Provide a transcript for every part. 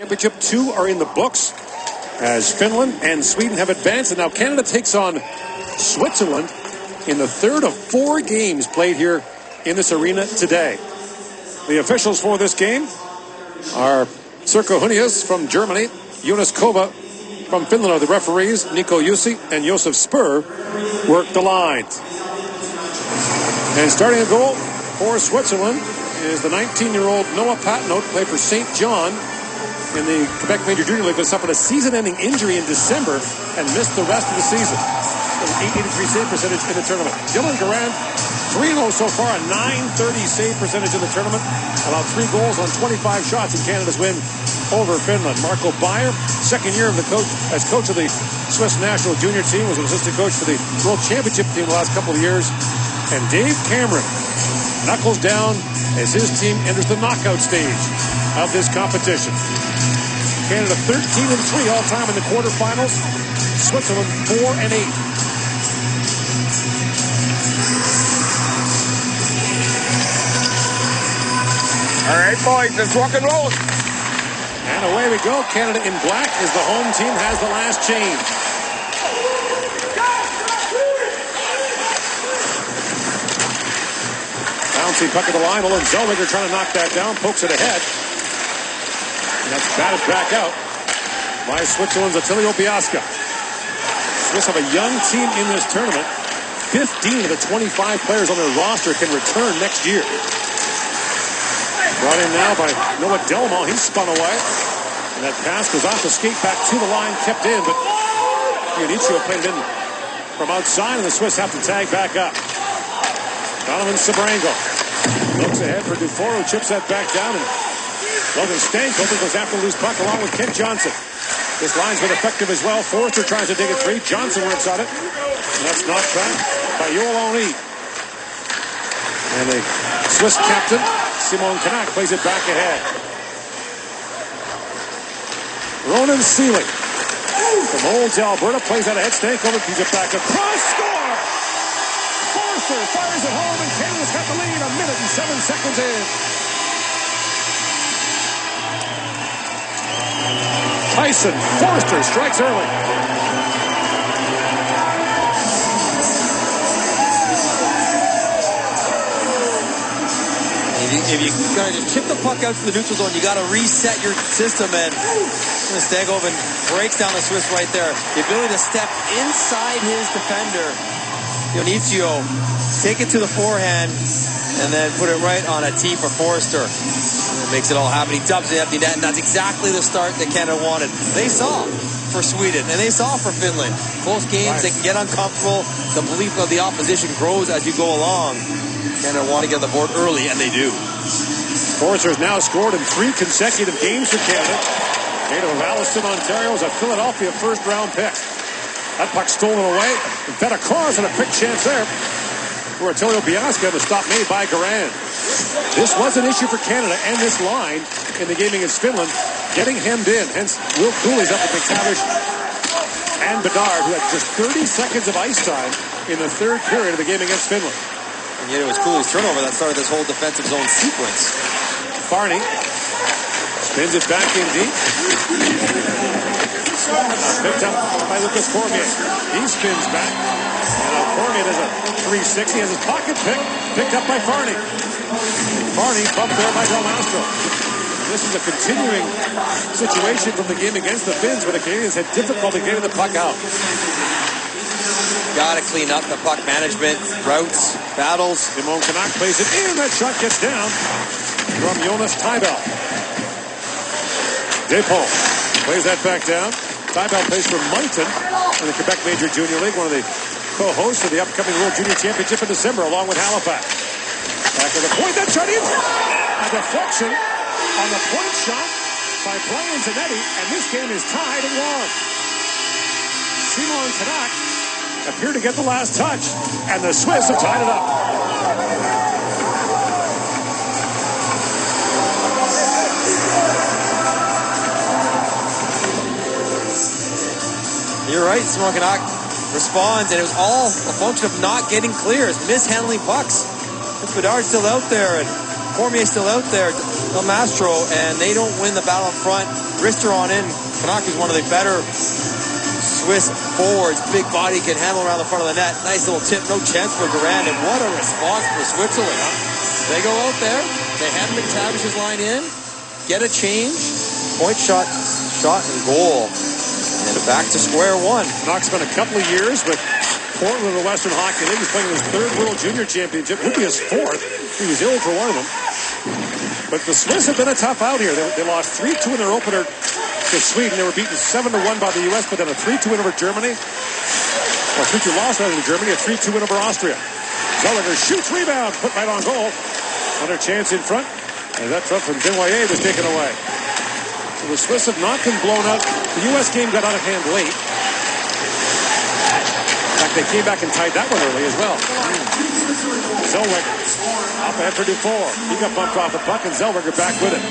Championship 2 are in the books as Finland and Sweden have advanced, and now Canada takes on Switzerland in the third of 4 games played here in this arena today. The officials for this game are Sirko Hunias from Germany, Jonas Kova from Finland are the referees. Nico Jussi and Josef Spur work the lines. And starting a goal for Switzerland is the 19-year-old Noah Patnaud, played for St. John in the Quebec Major Junior League, but suffered a season-ending injury in December and missed the rest of the season. An 883 save percentage in the tournament. Dylan Garand, 3-0 so far, a 930 save percentage in the tournament. Allowed 3 goals on 25 shots in Canada's win over Finland. Marco Bayer, second year of the coach as coach of the Swiss national junior team, was an assistant coach for the World Championship team the last couple of years. And Dave Cameron knuckles down as his team enters the knockout stage of this competition. Canada 13-3 all time in the quarterfinals. Switzerland 4-8. All right, boys, let's rock and roll. And away we go. Canada in black as the home team has the last change. Bouncing puck at the line. Olin Zellweger trying to knock that down. Pokes it ahead. And that's batted back out by Switzerland's Attilio Biasca. Swiss have a young team in this tournament. 15 of the 25 players on their roster can return next year. Brought in now by Noah Delmont. He's spun away. And that pass goes off the skate back to the line, kept in, but Ionicio played it in from outside, and the Swiss have to tag back up. Donovan Sabrango looks ahead for Dufour, who chips that back down, and Logan Stankoven goes after the loose puck along with Kent Johnson. This line's been effective as well. Forster tries to dig it free. Johnson works on it. And that's knocked back by Jodl-ay-hee-hoo. And the Swiss captain, Simon Kanak, plays it back ahead. Ronan Seeley from Olds, Alberta, plays that ahead. Stankoven keeps it back across. Score! Forster fires it home, and Canada's got the lead 1 minute and 7 seconds in. Tyson Forster strikes early. If you kind of chip the puck out to the neutral zone, you got to reset your system, and Stankoven breaks down the Swiss right there. The ability to step inside his defender, Ionicio, take it to the forehand, and then put it right on a tee for Forster. It makes it all happen. He dumps it empty net, and that's exactly the start that Canada wanted. They saw for Sweden, and they saw for Finland. Close games, they can get uncomfortable. The belief of the opposition grows as you go along. Canada want to get on the board early, and they do. Forster has now scored in 3 consecutive games for Canada. Native of Alliston, Ontario, is a Philadelphia first-round pick. That puck stolen away, and fed across, and a quick chance there for Attilio Biasca. The stop made by Garand. This was an issue for Canada and this line in the game against Finland, getting hemmed in. Hence, Will Cooley's up with McTavish and Bedard, who had just 30 seconds of ice time in the third period of the game against Finland. And yet it was Cooley's turnover that started this whole defensive zone sequence. Farney spins it back in deep. Picked up by Lucas Cormier. He spins back. And now Cormier does a 360 as his pocket picked up by Farney. Farney bumped there by Del Mastro. This is a continuing situation from the game against the Finns, where the Canadians had difficulty getting the puck out. Got to clean up the puck management, routes, battles. Simon Kanak plays it in. That shot gets down from Jonas Tybell. Depot plays that back down. Tybell plays for Moncton in the Quebec Major Junior League, one of the co-hosts of the upcoming World Junior Championship in December, along with Halifax. Back to the point, that shot in. A deflection on the point shot by Brian Zanetti, and this game is tied at 1. Simon Kanak appeared to get the last touch, and the Swiss have tied it up. You're right, Simon Kanak responds, and it was all a function of not getting clears, mishandling pucks. It's Bedard still out there, and Cormier still out there, Del Mastro, and they don't win the battle up front. wrister on in. Canuck is one of the better Swiss forwards. Big body, can handle around the front of the net. Nice little tip, no chance for Garand, and what a response for Switzerland. They go out there, they hand McTavish's line in, get a change, point shot, and goal. And back to square one. Canuck spent a couple of years with Portland in the Western Hockey League. He's playing in his third World Junior Championship. Would be his fourth. He was ill for one of them. But the Swiss have been a tough out here. They lost 3-2 in their opener to Sweden. They were beaten 7-1 by the U.S., but then a 3-2 win over Germany. Well, 3-2 loss rather than Germany, a 3-2 win over Austria. Zellweger shoots, rebound, put right on goal. Another chance in front, and that front from Jodl-ay-hee-hoo was taken away. So the Swiss have not been blown out. The U.S. game got out of hand late. In fact, they came back and tied that one early as well. Zellweger up ahead for Dufour. He got bumped off the puck, and Zellweger back with it.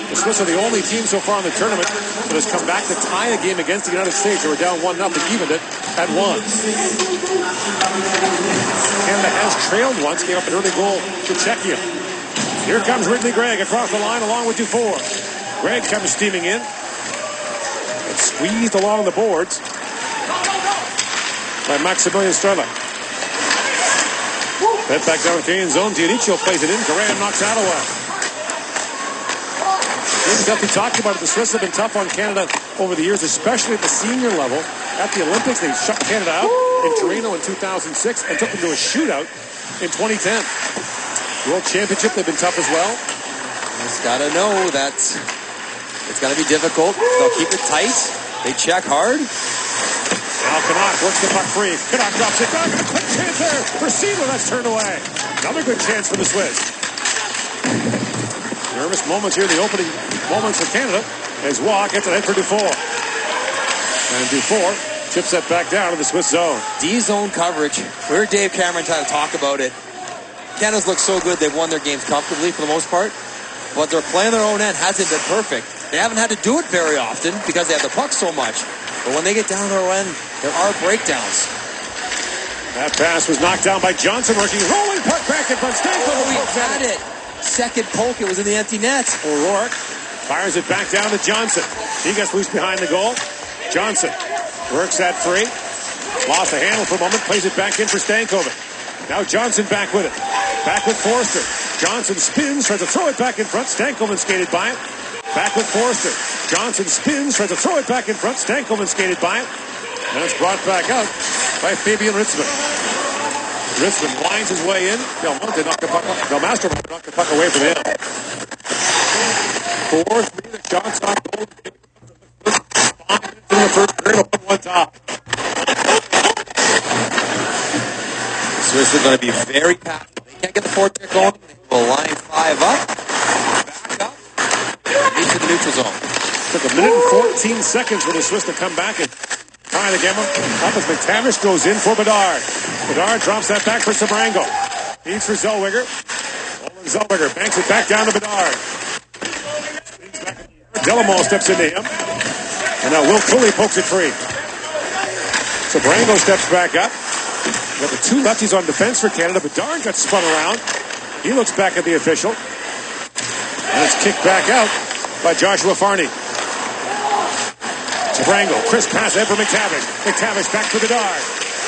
The Swiss are the only team so far in the tournament that has come back to tie a game against the United States. They were down 1-0, evened it at 1. Canada has trailed once, gave up an early goal to Czechia. Here comes Ridley Gregg across the line along with Dufour. Gregg comes steaming in. And squeezed along the boards by Maximilian Strelak. Fed back down the Canadian zone. Dionicio plays it in. Garand knocks out away. Duffy talked about it. The Swiss have been tough on Canada over the years, especially at the senior level. At the Olympics, they shut Canada out in Torino in 2006 and took them to a shootout in 2010. World Championship, they've been tough as well. Just gotta know that it's gonna be difficult. They'll keep it tight. They check hard. Now Canuck works the puck free. Canuck drops it back. A quick chance there for Sealer. That's turned away. Another good chance for the Swiss. Nervous moments here, the opening moments for Canada, as Waugh gets ahead for Dufour. And Dufour chips that back down to the Swiss zone. D-zone coverage. We heard Dave Cameron trying to talk about it. Canada's looked so good, they've won their games comfortably for the most part, but their play on their own end hasn't been perfect. They haven't had to do it very often because they have the puck so much. But when they get down their end, there are breakdowns. That pass was knocked down by Johnson, working rolling puck back in front. Oh, he had it. Second poke, it was in the empty net. O'Rourke fires it back down to Johnson. He gets loose behind the goal. Johnson works that free. Lost the handle for a moment, plays it back in for Stankoven. Now Johnson back with it. Back with Forster. Johnson spins, tries to throw it back in front. Stankoven skated by it. Back with Forster. Johnson spins, tries to throw it back in front. Stankoven skated by it. And it's brought back out by Fabian Ritzmann. Ritzmann winds his way in. Belmonte knocked the puck off. Belmastro knocked the puck away from him. 4-3, the shots on goal. In the first period, 1-1 top. Swiss are going to be very passive. They can't get the forecheck going. They will line 5 up. Back up. Into the neutral zone. Took a minute and 14 seconds for the Swiss to come back and try to get him up as McTavish goes in for Bedard. Bedard drops that back for Sabrango. Feeds for Zellweger. Zellweger banks it back down to Bedard. Delamont steps into him. And now Will Cooley pokes it free. Sabrango steps back up. Got the two lefties on defense for Canada. Bedard got spun around. He looks back at the official. And it's kicked back out by Joshua Farney. Sabrango, crisp pass ahead for McTavish. McTavish back to Bedard.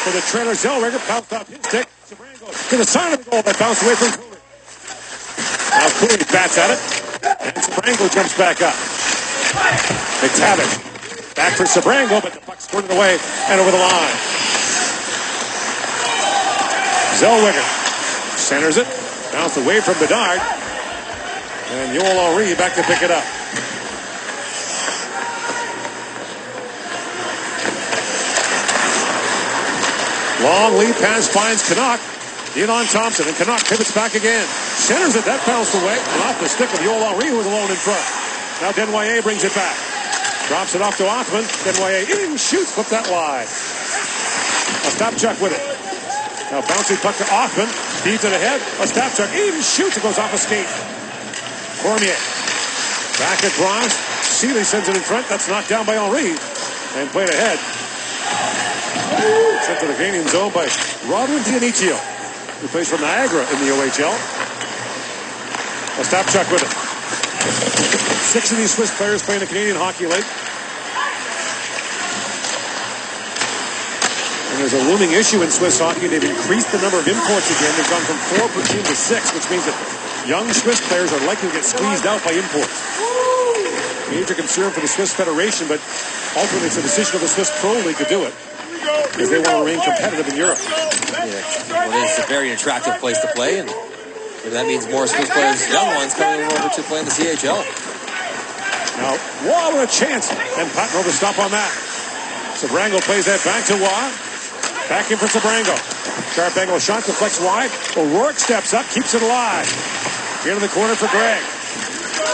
For the trailer, Zellweger bounced off his stick. Sabrango to the side of the goal that bounced away from Cooley. Now Cooley bats at it. And Sabrango jumps back up. McTavish back for Sabrango, but the puck squirted away and over the line. Zellweger centers it. Bounced away from Bedard. And Jodl-ay-hee-hoo back to pick it up. Long lead pass finds Canuck. Elon Thompson, and Canuck pivots back again. Centers it, that bounced away. And off the stick of Jodl-ay-hee-hoo, who was alone in front. Now Desnoyers brings it back. Drops it off to Othman. Desnoyers in, shoots, flip that wide. Ostapchuk with it. Now bouncing puck to Othman. Feeds it ahead. Ostapchuk even shoots. It goes off a skate. Cormier. Back at Bronze. Seeley sends it in front. That's knocked down by Henry. And played ahead. Sent to the Canadian zone by Rodwin Dionicio, who plays for Niagara in the OHL. Ostapchuk with it. 6 of these Swiss players playing the Canadian Hockey League. And there's a looming issue in Swiss hockey. They've increased the number of imports again. They've gone from 4 per team to 6, which means that young Swiss players are likely to get squeezed out by imports. Major concern for the Swiss Federation, but ultimately it's a decision of the Swiss Pro League to do it, because they want to remain competitive in Europe. Yeah, well, it's a very attractive place to play, and that means more Swiss players, young ones, coming over to play in the CHL. Now, Waugh with a chance, and Patno to stop on that. Sabrango plays that back to Waugh. Back in for Sabrango. Sharp angle shot, deflects wide. O'Rourke steps up, keeps it alive. Into the corner for Greg.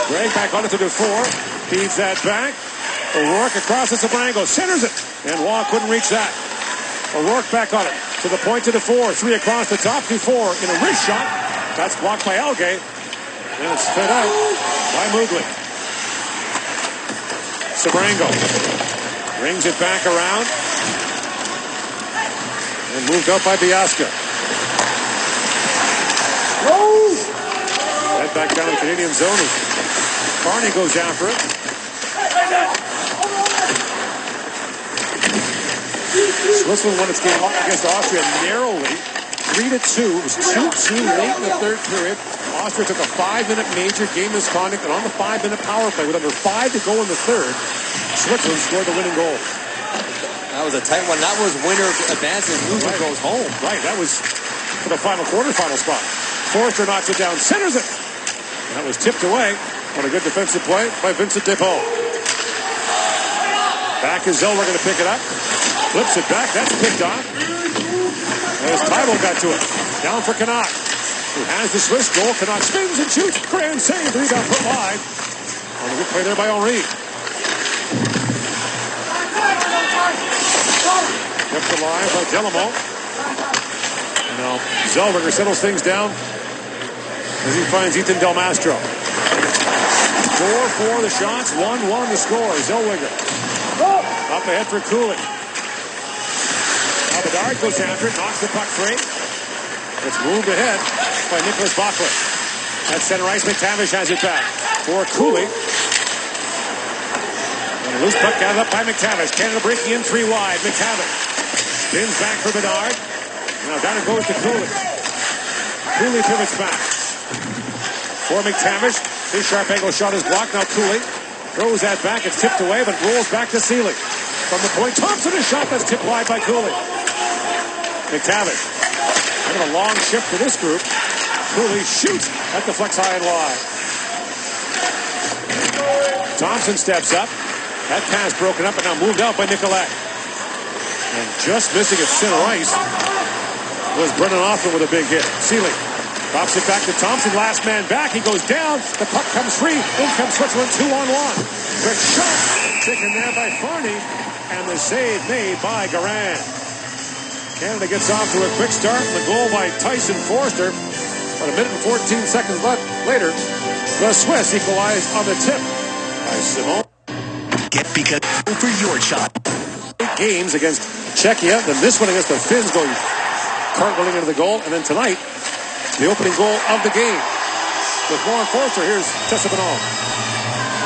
Greg back on it to Dufour. Feeds that back. O'Rourke across to Sabrango. Centers it. And Waugh couldn't reach that. O'Rourke back on it. To the point to Dufour. 3 across the top. Dufour in a wrist shot. That's blocked by Alge. And it's spit out by Mugli. Sabrango brings it back around. And moved out by Biasca. Right back down to the Canadian zone. Carney goes after it. Switzerland won its game against Austria narrowly, 3-2. It was 2-2 late in the third period. Austria took a 5-minute major game misconduct, and on the 5-minute power play, with under 5 to go in the third, Switzerland scored the winning goal. That was a tight one. That was winner advances, loser goes home. Right, that was for the quarterfinal spot. Forster knocks it down, centers it. And that was tipped away on a good defensive play by Vincent Depot. Back is Zellweger going to pick it up. Flips it back, that's picked off. As Tybalt got to it. Down for Canuck, who has the Swiss goal. Canuck spins and shoots. Grand save, rebound put wide. On a good play there by Henri. Kept alive by Delamo. Now Zellweger settles things down as he finds Ethan Del Mastro. 4-4 the shots, 1-1 the score. Zellweger up ahead for Cooley. Bedard goes after it, knocks the puck free. It's moved ahead by Nicholas Bachler. At center ice, McTavish has it back for Cooley. And a loose puck gathered up by McTavish. Canada breaking in 3 wide. McTavish spins back for Bedard. Now down it goes to Cooley. Cooley pivots back for McTavish. His sharp angle shot is blocked. Now Cooley throws that back. It's tipped away, but rolls back to Seeley. From the point, Thompson, a shot that's tipped wide by Cooley. McTavish, kind of a long shift for this group. Cooley shoots at the flex high and wide. Thompson steps up. That pass broken up and now moved out by Nicolette. And just missing at center ice was Brennan Hoffman with a big hit. Seeley drops it back to Thompson. Last man back. He goes down. The puck comes free. In comes Switzerland 2-on-1. Quick shot. Taken there by Farney. And the save made by Garand. Canada gets off to a quick start. And the goal by Tyson Forster. About a minute and 14 seconds later, the Swiss equalize on the tip by Simon. Get because for your shot. 8 games against Czechia. Then this one against the Finns going cartwheeling into the goal. And then tonight, the opening goal of the game. With more on Forster, here's Tessa Bernal.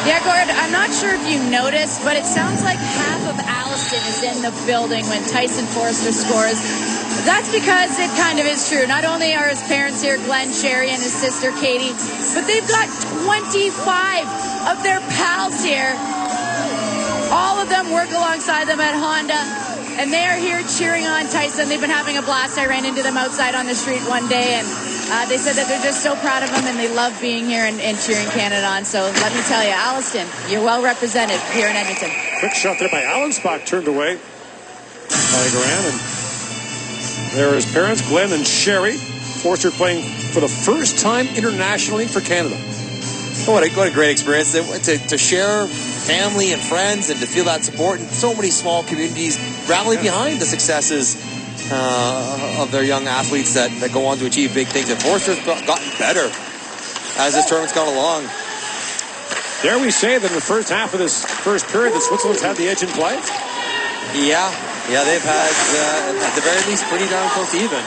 Yeah, Gord, I'm not sure if you noticed, but it sounds like half of Alliston is in the building when Tyson Forster scores. That's because it kind of is true. Not only are his parents here, Glenn, Sherry, and his sister, Katie, but they've got 25 of their pals here. All of them work alongside them at Honda, and they are here cheering on Tyson. They've been having a blast. I ran into them outside on the street one day, and they said that they're just so proud of him and they love being here and cheering Canada on. So let me tell you, Alliston, you're well represented here in Edmonton. Quick shot there by Allensbach, turned away by Garand. And there are his parents, Glenn and Sherry. Forster playing for the first time internationally for Canada. Oh, what a great experience. To share family and friends and to feel that support. And so many small communities rally behind the successes of their young athletes that go on to achieve big things. And Forster's gotten better as this tournament's gone along. Dare we say that in the first half of this first period that Switzerland's had the edge in play? Yeah, they've had, at the very least, pretty darn close to even.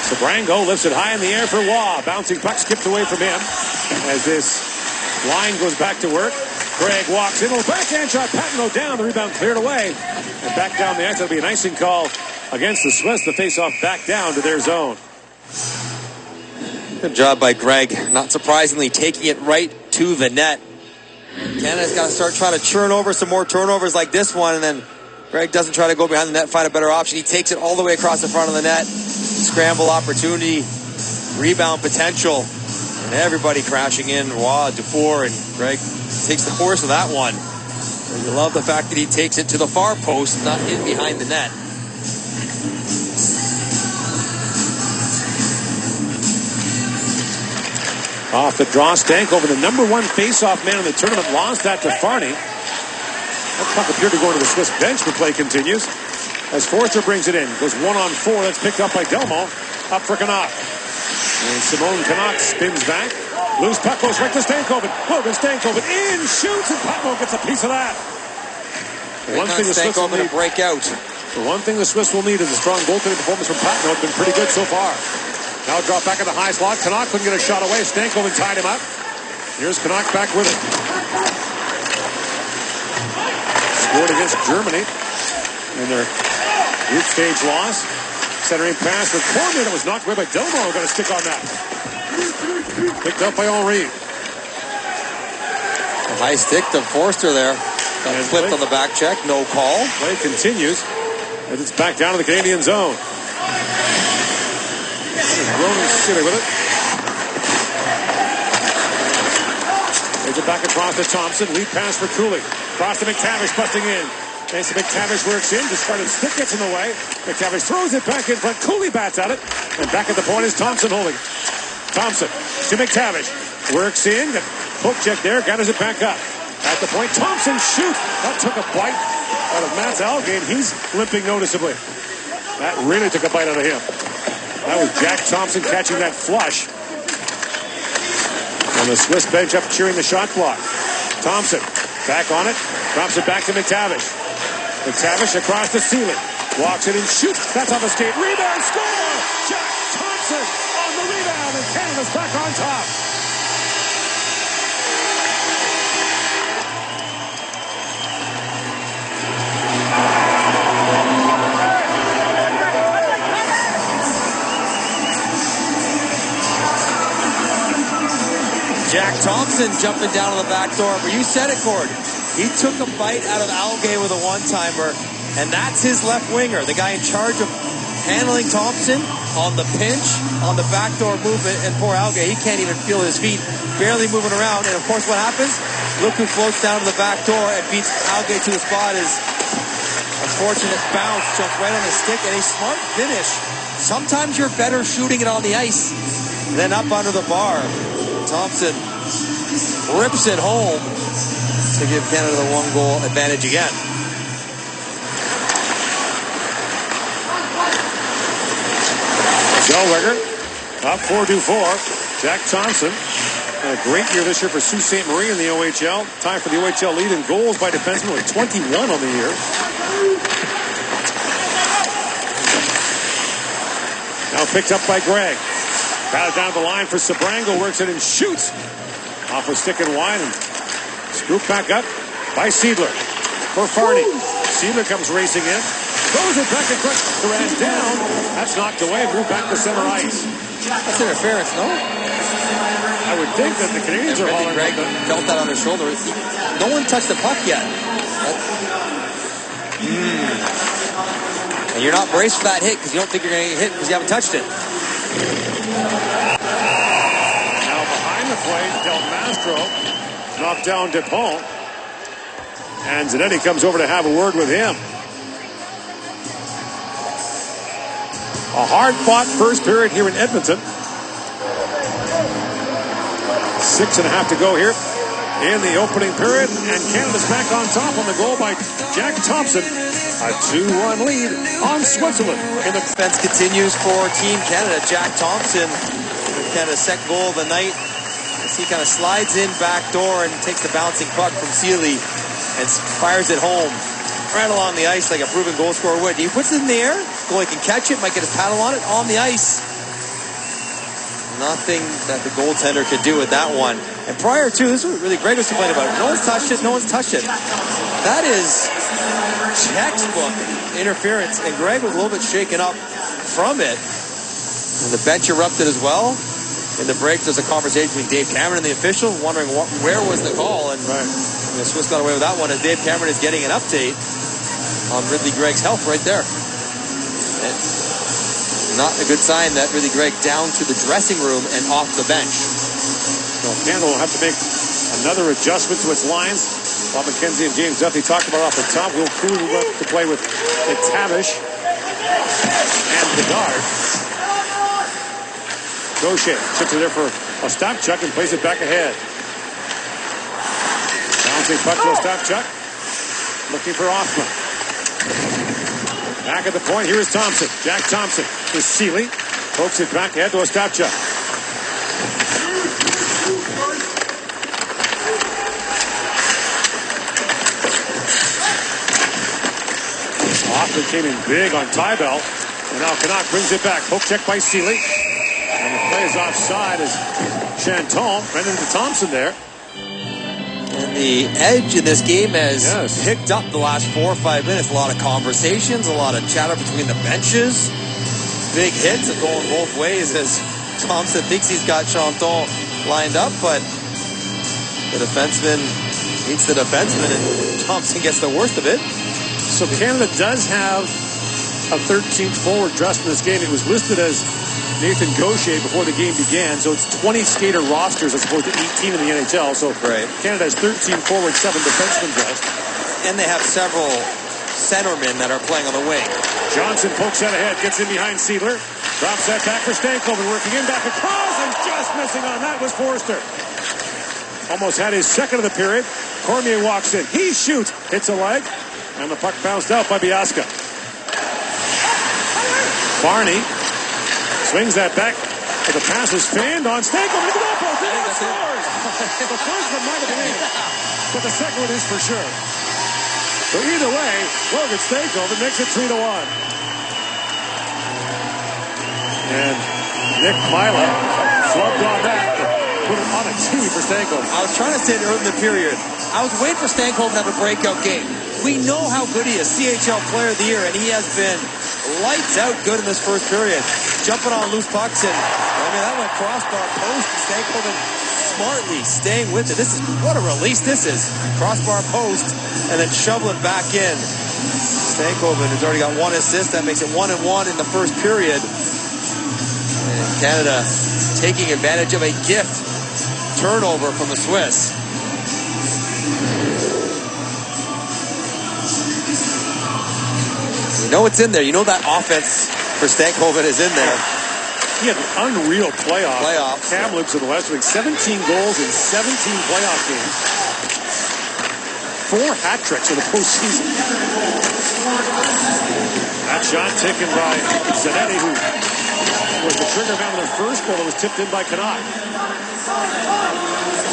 Sabrango lifts it high in the air for Waugh. Bouncing puck skipped away from him as this Line goes back to work. Craig walks in. Little backhand shot. Papineau down. The rebound cleared away. And back down the ice. That'll be an icing call against the Swiss. The face-off back down to their zone. Good job by Greg. Not surprisingly, taking it right to the net. Canada's got to start trying to churn over some more turnovers like this one, and then Greg doesn't try to go behind the net, find a better option. He takes it all the way across the front of the net. Scramble opportunity, rebound potential, and everybody crashing in. Roy, Dufour, and Greg takes the force of that one. And you love the fact that he takes it to the far post, not in behind the net. Off the draw, Stankoven, the number one face-off man in the tournament, lost that to Farney. That puck appeared to go into the Swiss bench. The play continues as Forster brings it in. Goes 1-on-4. That's picked up by Delmo. Up for Canuck. And Simone Canuck spins back. Loose puck goes right to Stankoven. Logan Stankoven in, shoots, and Papineau gets a piece of that. The one thing the Swiss will need, break out. The one thing the Swiss will need is a strong goaltending performance from Papineau. It's been pretty good so far. Now drop back in the high slot. Canuck couldn't get a shot away. Stankoven tied him up. Here's Canuck back with it. Scored against Germany in their group stage loss. Centering pass with Cormier that was knocked away by Delmo. Got a stick on that. Picked up by Henry. A high stick to Forster there. Got flipped on the back check. No call. Play continues as it's back down to the Canadian zone. Ronan Silly with it. There's it back across to Thompson. Lead pass for Cooley. Cross to McTavish, busting in. Thanks to McTavish, works in. Discarded stick gets in the way. McTavish throws it back in front. Cooley bats at it. And back at the point is Thompson holding. Thompson to McTavish. Works in. Got poke check there. Gathers it back up. At the point, Thompson shoots. That took a bite out of Matt's Algate. He's limping noticeably. That really took a bite out of him. That was Jack Thompson catching that flush. And the Swiss bench up cheering the shot clock. Thompson back on it. Drops it back to McTavish. McTavish across the ceiling. Walks it and shoots. That's off a skate. Rebound, score! Jack Thompson on the rebound, and Canada's back on top. Jack Thompson jumping down on the back door. But you said it, Cord. He took a bite out of Algay with a one-timer, and that's his left winger, the guy in charge of handling Thompson on the pinch, on the backdoor movement, and poor Algay, he can't even feel his feet, barely moving around. And of course, what happens? Look who floats down to the back door and beats Algay to the spot. Is unfortunate bounce, jumps right on his stick, and a smart finish. Sometimes you're better shooting it on the ice than up under the bar. Thompson rips it home to give Canada the one-goal advantage again. Zellweger up 4-4. Jack Thompson had a great year this year for Sault Ste. Marie in the OHL. Time for the OHL lead in goals by defensemen with 21 on the year. Now picked up by Gregg. Batted down the line for Sabrango. Works it and shoots. Off a stick and wide and scooped back up by Seidler for Farney. Seidler comes racing in. Throws it back across. Durant down. That's knocked away. Moved back to center ice. That's interference, no? I would think that the Canadians are hauling. Greg felt that on his shoulder. No one touched the puck yet. And you're not braced for that hit because you don't think you're going to get hit because you haven't touched it. Now behind the play, Del Mastro knocked down Dupont. And Zanetti comes over to have a word with him. A hard-fought first period here in Edmonton. 6.5 to go here in the opening period. And Canada's back on top on the goal by Jack Thompson. A 2-1 lead on Switzerland. And the defense continues for Team Canada. Jack Thompson, Canada's second goal of the night. As he kind of slides in back door and takes the bouncing puck from Seeley and fires it home right along the ice like a proven goal scorer would. He puts it in the air. Goalie can catch it, might get his paddle on it on the ice. Nothing that the goaltender could do with that one. And prior to, this is what really Greg was complaining about. No one's touched it, no one's touched it. That is textbook interference, and Greg was a little bit shaken up from it. And the bench erupted as well. In the break, there's a conversation between Dave Cameron and the official, wondering where was the call, and the Swiss got away with that one as Dave Cameron is getting an update on Ridley Gregg's health right there. It's not a good sign that Ridley Gregg down to the dressing room and off the bench. Well, Canada will have to make another adjustment to its lines. Bob McKenzie and James Duffy talked about off the top. Will Cooley will have to play with McTavish and Bedard. Gaucher chips it there for Ostapchuk and plays it back ahead. Bouncing puck to Ostapchuk. Looking for Offman. Back at the point, here is Thompson. Jack Thompson is Seeley. Pokes it back ahead to Ostapchuk. Offman came in big on Tybell. And now Canuck brings it back. Poke check by Seeley. And the play is offside as Chanton ran into Thompson there. And the edge in this game has picked up the last 4 or 5 minutes. A lot of conversations, a lot of chatter between the benches. Big hits are going both ways as Thompson thinks he's got Chanton lined up, but the defenseman meets the defenseman and Thompson gets the worst of it. So Canada does have a 13th forward dressed in this game. It was listed as Nathan Gaucher before the game began, so it's 20 skater rosters as opposed to 18 in the NHL. So Canada has 13 forward, 7 defensemen dressed. And they have several centermen that are playing on the wing. Johnson pokes that ahead, gets in behind Seidler, drops that back for Stankoven, working in back across, and just missing on that was Forster. Almost had his second of the period. Cormier walks in, he shoots, hits a leg, and the puck bounced out by Biasca. Barney swings that back, but the pass is fanned on Stankoven. Look at that ball. He scores. The first one might have been in, but the second one is for sure. So either way, Logan Stankoven makes it 3-1. And Nick Mila flubbed on that, put it on a tee for Stankoven. I was trying to say it early in the period. I was waiting for Stankoven to have a breakout game. We know how good he is, CHL Player of the Year, and he has been lights out good in this first period. Jumping on loose pucks, and that went crossbar post. Stankoven smartly staying with it. This is what a release this is. Crossbar post, and then shovel it back in. Stankoven has already got 1 assist. That makes it 1-1 in the first period. And Canada taking advantage of a gift turnover from the Swiss. You know it's in there. You know that offense for Stankoven is in there. He had an unreal playoffs. Kamloops in the West League, 17 goals in 17 playoff games. 4 hat tricks in the postseason. That shot taken by Zanetti, who was the trigger man of the first goal that was tipped in by Canuck.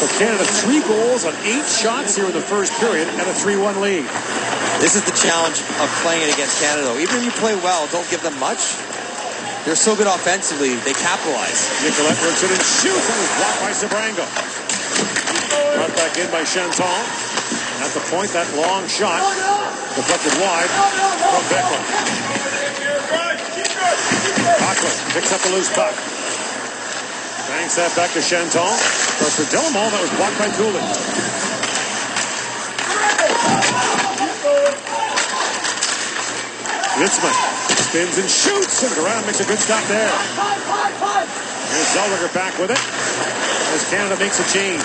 So Canada 3 goals on 8 shots here in the first period and a 3-1 lead. This is the challenge of playing it against Canada. Even if you play well, don't give them much. They're so good offensively, they capitalize. Nicolette works it and shoots. That was blocked by Sabrango. Brought back in by Chanton. And at the point, that long shot deflected wide from Becklin. Cochran picks up the loose puck. Banks that back to Chanton. But for Delamont, that was blocked by Cooley. Ritzman spins and shoots. And around makes a good stop there. Here's Zellweger back with it as Canada makes a change.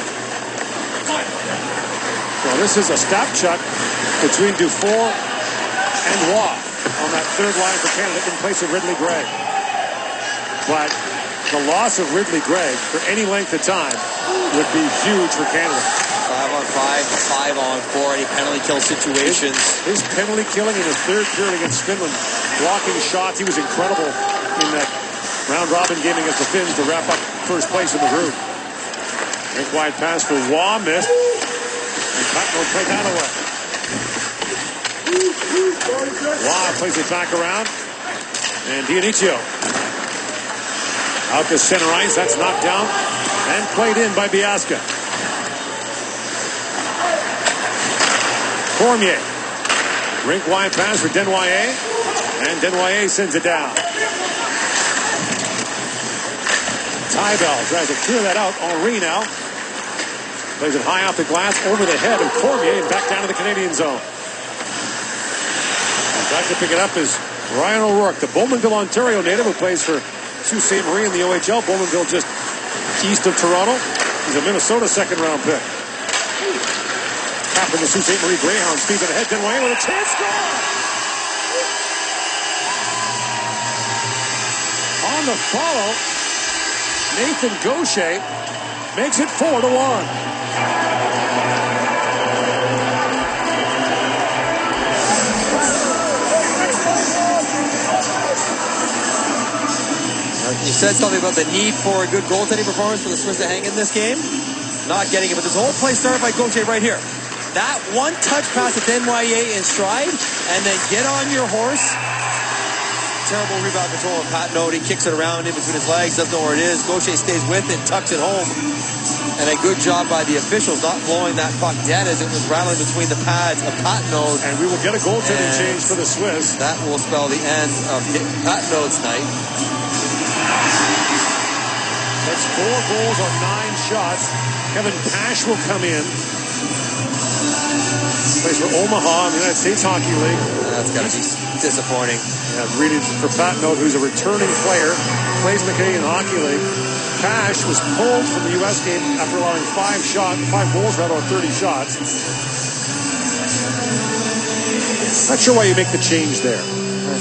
Well, this is a Ostapchuk between Dufour and Waugh on that third line for Canada in place of Ridley Gregg. But the loss of Ridley Gregg for any length of time would be huge for Canada. 5-on-5, 5-on-4, any penalty kill situations. His penalty killing in his third period against Finland, blocking shots. He was incredible in that round-robin game against the Finns to wrap up first place in the group. Big wide pass for Waugh, missed. And Cotton will play that away. Waugh plays it back around. And Dionisio Out to center ice. That's knocked down and played in by Biasca. Cormier. Rink wide pass for Desnoyers. And Desnoyers sends it down. Tybell tries to clear that out. Henri now plays it high off the glass over the head of Cormier and back down to the Canadian zone. Back to pick it up is Ryan O'Rourke, the Bowmanville, Ontario native who plays for Sault Ste. Marie in the OHL. Bowmanville just east of Toronto. He's a Minnesota second-round pick. Captain the Sault Ste. Marie Greyhounds. Steven ahead. Desnoyers with a chance. Score! On the follow, Nathan Gaucher makes it 4-1. You said something about the need for a good goaltending performance for the Swiss to hang in this game. Not getting it, but this whole play started by Gaucher right here. That one touch pass to Desnoyers in stride, and then get on your horse. Terrible rebound control of Pat Note. He kicks it around in between his legs, doesn't know where it is. Gaucher stays with it, tucks it home. And a good job by the officials not blowing that puck dead as it was rattling between the pads of Pat Note. And we will get a goaltending change for the Swiss. That will spell the end of Pat Note's night. That's 4 goals on 9 shots. Kevin Pash will come in. Plays for Omaha in the United States Hockey League. That's got to be disappointing. Yeah, really for Pat Note, who's a returning player, plays in the Canadian Hockey League. Pash was pulled from the U.S. game after allowing 5 goals rather on 30 shots. Not sure why you make the change there.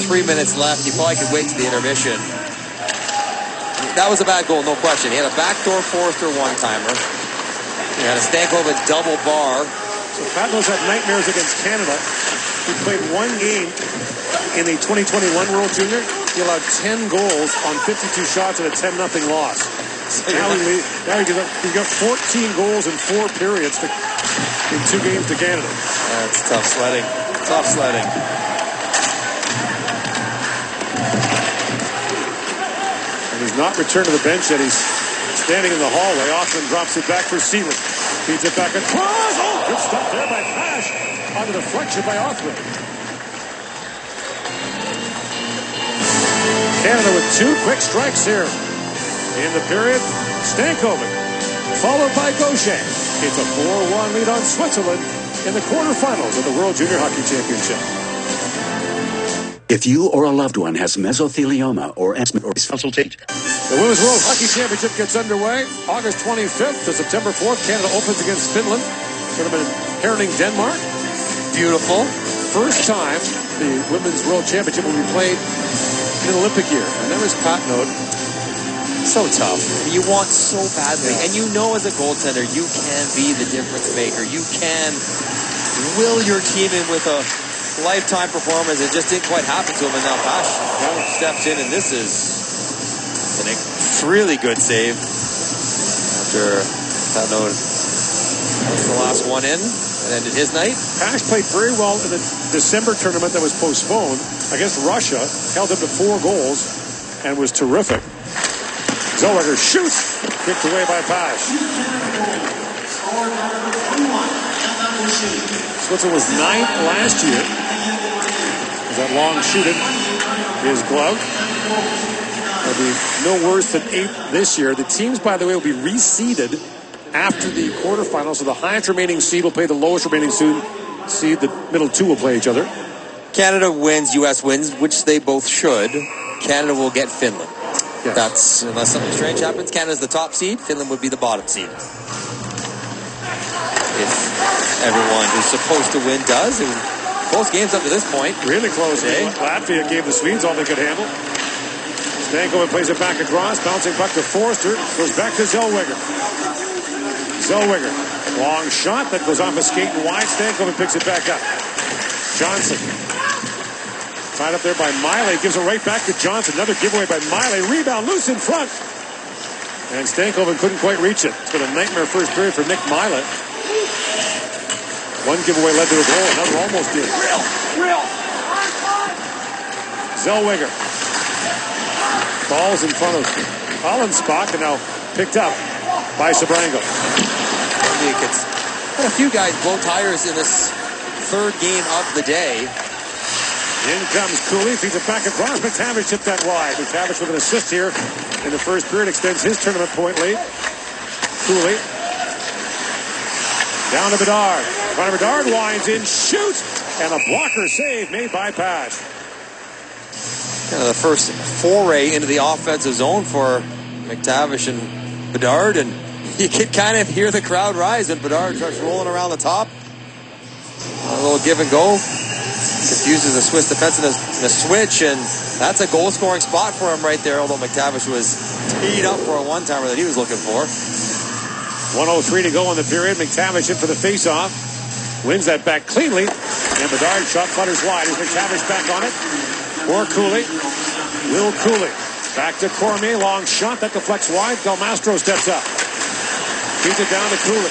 3 minutes left. You probably could wait to the intermission. That was a bad goal, no question. He had a backdoor Forrester one-timer. He had a Stankoven double bar. So Pat Note's had nightmares against Canada. He played 1 game in the 2021 World Junior. He allowed 10 goals on 52 shots and a 10-0 loss. So now he's got 14 goals in 4 periods in 2 games to Canada. That's tough sledding. Tough sledding. He's not returned to the bench yet. He's standing in the hallway. Austin drops it back for Seaman. Feeds it back across. Oh, good stop there by Pash. On the deflection by Othman. Canada with 2 quick strikes here in the period. Stankoven, followed by Gaucher. It's a 4-1 lead on Switzerland in the quarterfinals of the World Junior Hockey Championship. If you or a loved one has mesothelioma or asthma or consultate. The Women's World Hockey Championship gets underway August 25th to September 4th. Canada opens against Finland. Tournament in Herning, Denmark. Beautiful. First time the Women's World Championship will be played in an Olympic year. And there is Pat Note. So tough. You want so badly. And you know as a goaltender, you can be the difference maker. You can will your team in with a lifetime performance. It just didn't quite happen to him, and now Pash steps in, and this is a really good save after Pat Note was the last one in and ended his night. Pash played very well in the December tournament that was postponed against Russia, held him to 4 goals and was terrific. Zellweger shoots, kicked away by Pash. Switzerland was 9th last year. That long shoot in his glove. It'll be no worse than 8th this year. The teams, by the way, will be reseeded after the quarterfinals. So the highest remaining seed will play the lowest remaining seed. The middle 2 will play each other. Canada wins, U.S. wins, which they both should. Canada will get Finland. Yes. That's, unless something strange happens, Canada's the top seed. Finland would be the bottom seed. If everyone who's supposed to win does, it would. Close games up to this point. Really close. Latvia gave the Swedes all they could handle. Stankoven plays it back across. Bouncing puck to Forrester. Goes back to Zellweger. Zellweger. Long shot that goes off a skate and wide. Stankoven picks it back up. Johnson. Tied up there by Miley. Gives it right back to Johnson. Another giveaway by Miley. Rebound loose in front. And Stankoven couldn't quite reach it. It's been a nightmare first period for Nick Miley. One giveaway led to a goal. Another almost did. Real. Zellweger. Balls in front of Allenspach, and now picked up by Sabrango. Had a few guys blow tires in this third game of the day. In comes Cooley, feeds it back across. McTavish hit that wide. McTavish with an assist here in the first period, extends his tournament point lead. Cooley down to Bedard. Connor Bedard winds in, shoots, and a blocker save made by Pash. Kind of the first foray into the offensive zone for McTavish and Bedard, and you could kind of hear the crowd rise when Bedard starts rolling around the top. A little give and go. Confuses the Swiss defense in a switch, and that's a goal-scoring spot for him right there, although McTavish was teed up for a one-timer that he was looking for. 1:03 to go in the period. McTavish in for the face-off. Wins that back cleanly, and Bedard shot flutters wide. Is McTavish back on it? For Cooley. Will Cooley. Back to Cormier. Long shot. That deflects wide. Del Mastro steps up. Feeds it down to Cooley.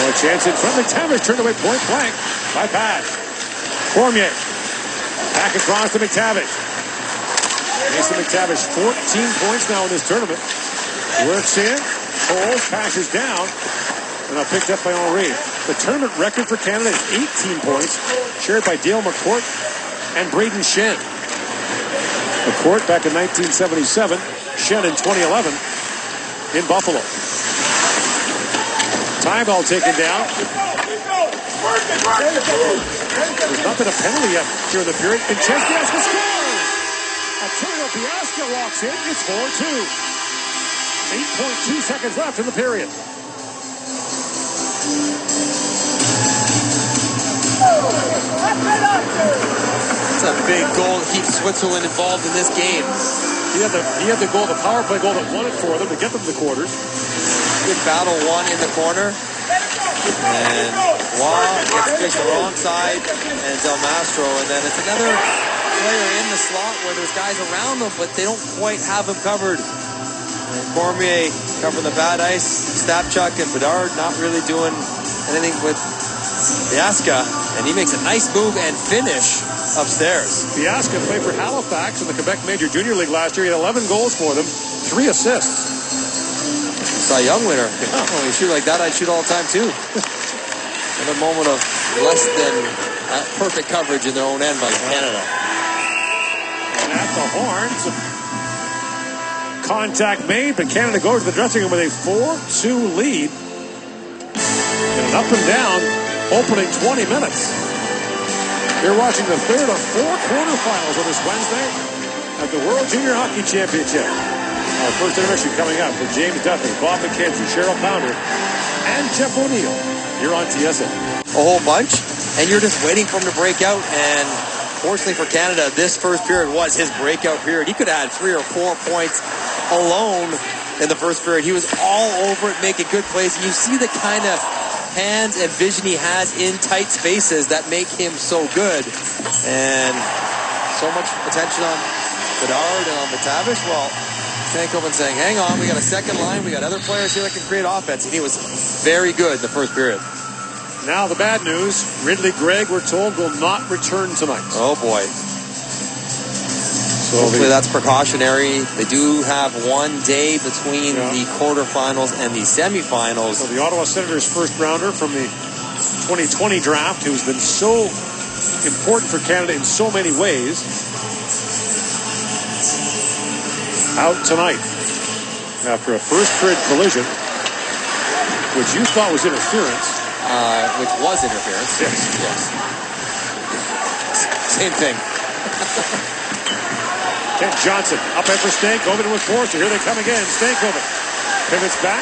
A chance in front. McTavish turned away point blank by Pash. Cormier. Back across to McTavish. Mason McTavish, 14 points now in this tournament. Works in. Pulls. Pashes down. And now picked up by Henry. The tournament record for Canada is 18 points, shared by Dale McCourt and Braden Shen. McCourt back in 1977. Shen in 2011 in Buffalo. Time ball taken down. There's nothing a penalty yet here in the period. And Chance Biasca scores! Antonio Biasca walks in. It's 4-2. 8.2 seconds left in the period. It's a big goal to keep Switzerland involved in this game. He had the goal, the power play goal that won it for them to get them to the quarters. Good battle won in the corner. And Waugh gets fixed the wrong side, and Del Mastro. And then it's another player in the slot where there's guys around them, but they don't quite have him covered. And Cormier covering the bad ice. Stapchuk and Bedard not really doing anything with Biasca. And he makes a nice move and finish upstairs. Biasca played for Halifax in the Quebec Major Junior League last year. He had 11 goals for them, 3 assists. Cy Young winner. When you shoot like that, I'd shoot all the time too. In a moment of less than perfect coverage in their own end by Canada. And at the horn, some contact made, but Canada goes to the dressing room with a 4-2 lead. And an up and down opening 20 minutes. You're watching the third of 4 quarterfinals on this Wednesday at the World Junior Hockey Championship. Our first intermission coming up with James Duffy, Bob McKenzie, Cheryl Pounder, and Jeff O'Neill here on TSN. A whole bunch, and you're just waiting for him to break out. And fortunately for Canada, this first period was his breakout period. He could have had 3 or 4 points alone in the first period. He was all over it, making good plays. And you see the kind of hands and vision he has in tight spaces that make him so good. And so much attention on Bedard and on McTavish. Well, Stankoven saying, hang on, we got a second line, we got other players here that can create offense, and he was very good in the first period. Now the bad news, Ridley Gregg, we're told, will not return tonight. Oh boy. So hopefully that's precautionary. They do have 1 day between the quarterfinals and the semifinals. So the Ottawa Senators first rounder from the 2020 draft, who's been so important for Canada in so many ways, out tonight after a first period collision, which you thought was interference. Which was interference. Yes. Same thing. Kent Johnson up for Stankoven with Forster. Here they come again. Stankoven pivots back,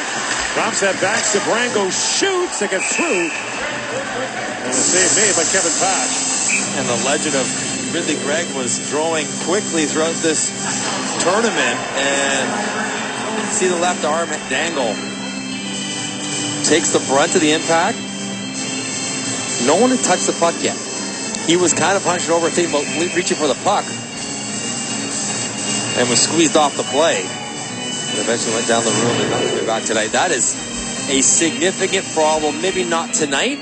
drops that back. Sabrango shoots. It gets through. And a save made by Kevin Pash. And the legend of Ridley Gregg was growing quickly throughout this tournament, and see the left arm dangle. Takes the brunt of the impact. No one had touched the puck yet. He was kind of hunched over, thinking about reaching for the puck, and was squeezed off the play. And eventually went down the room and not coming back tonight. That is a significant problem. Maybe not tonight,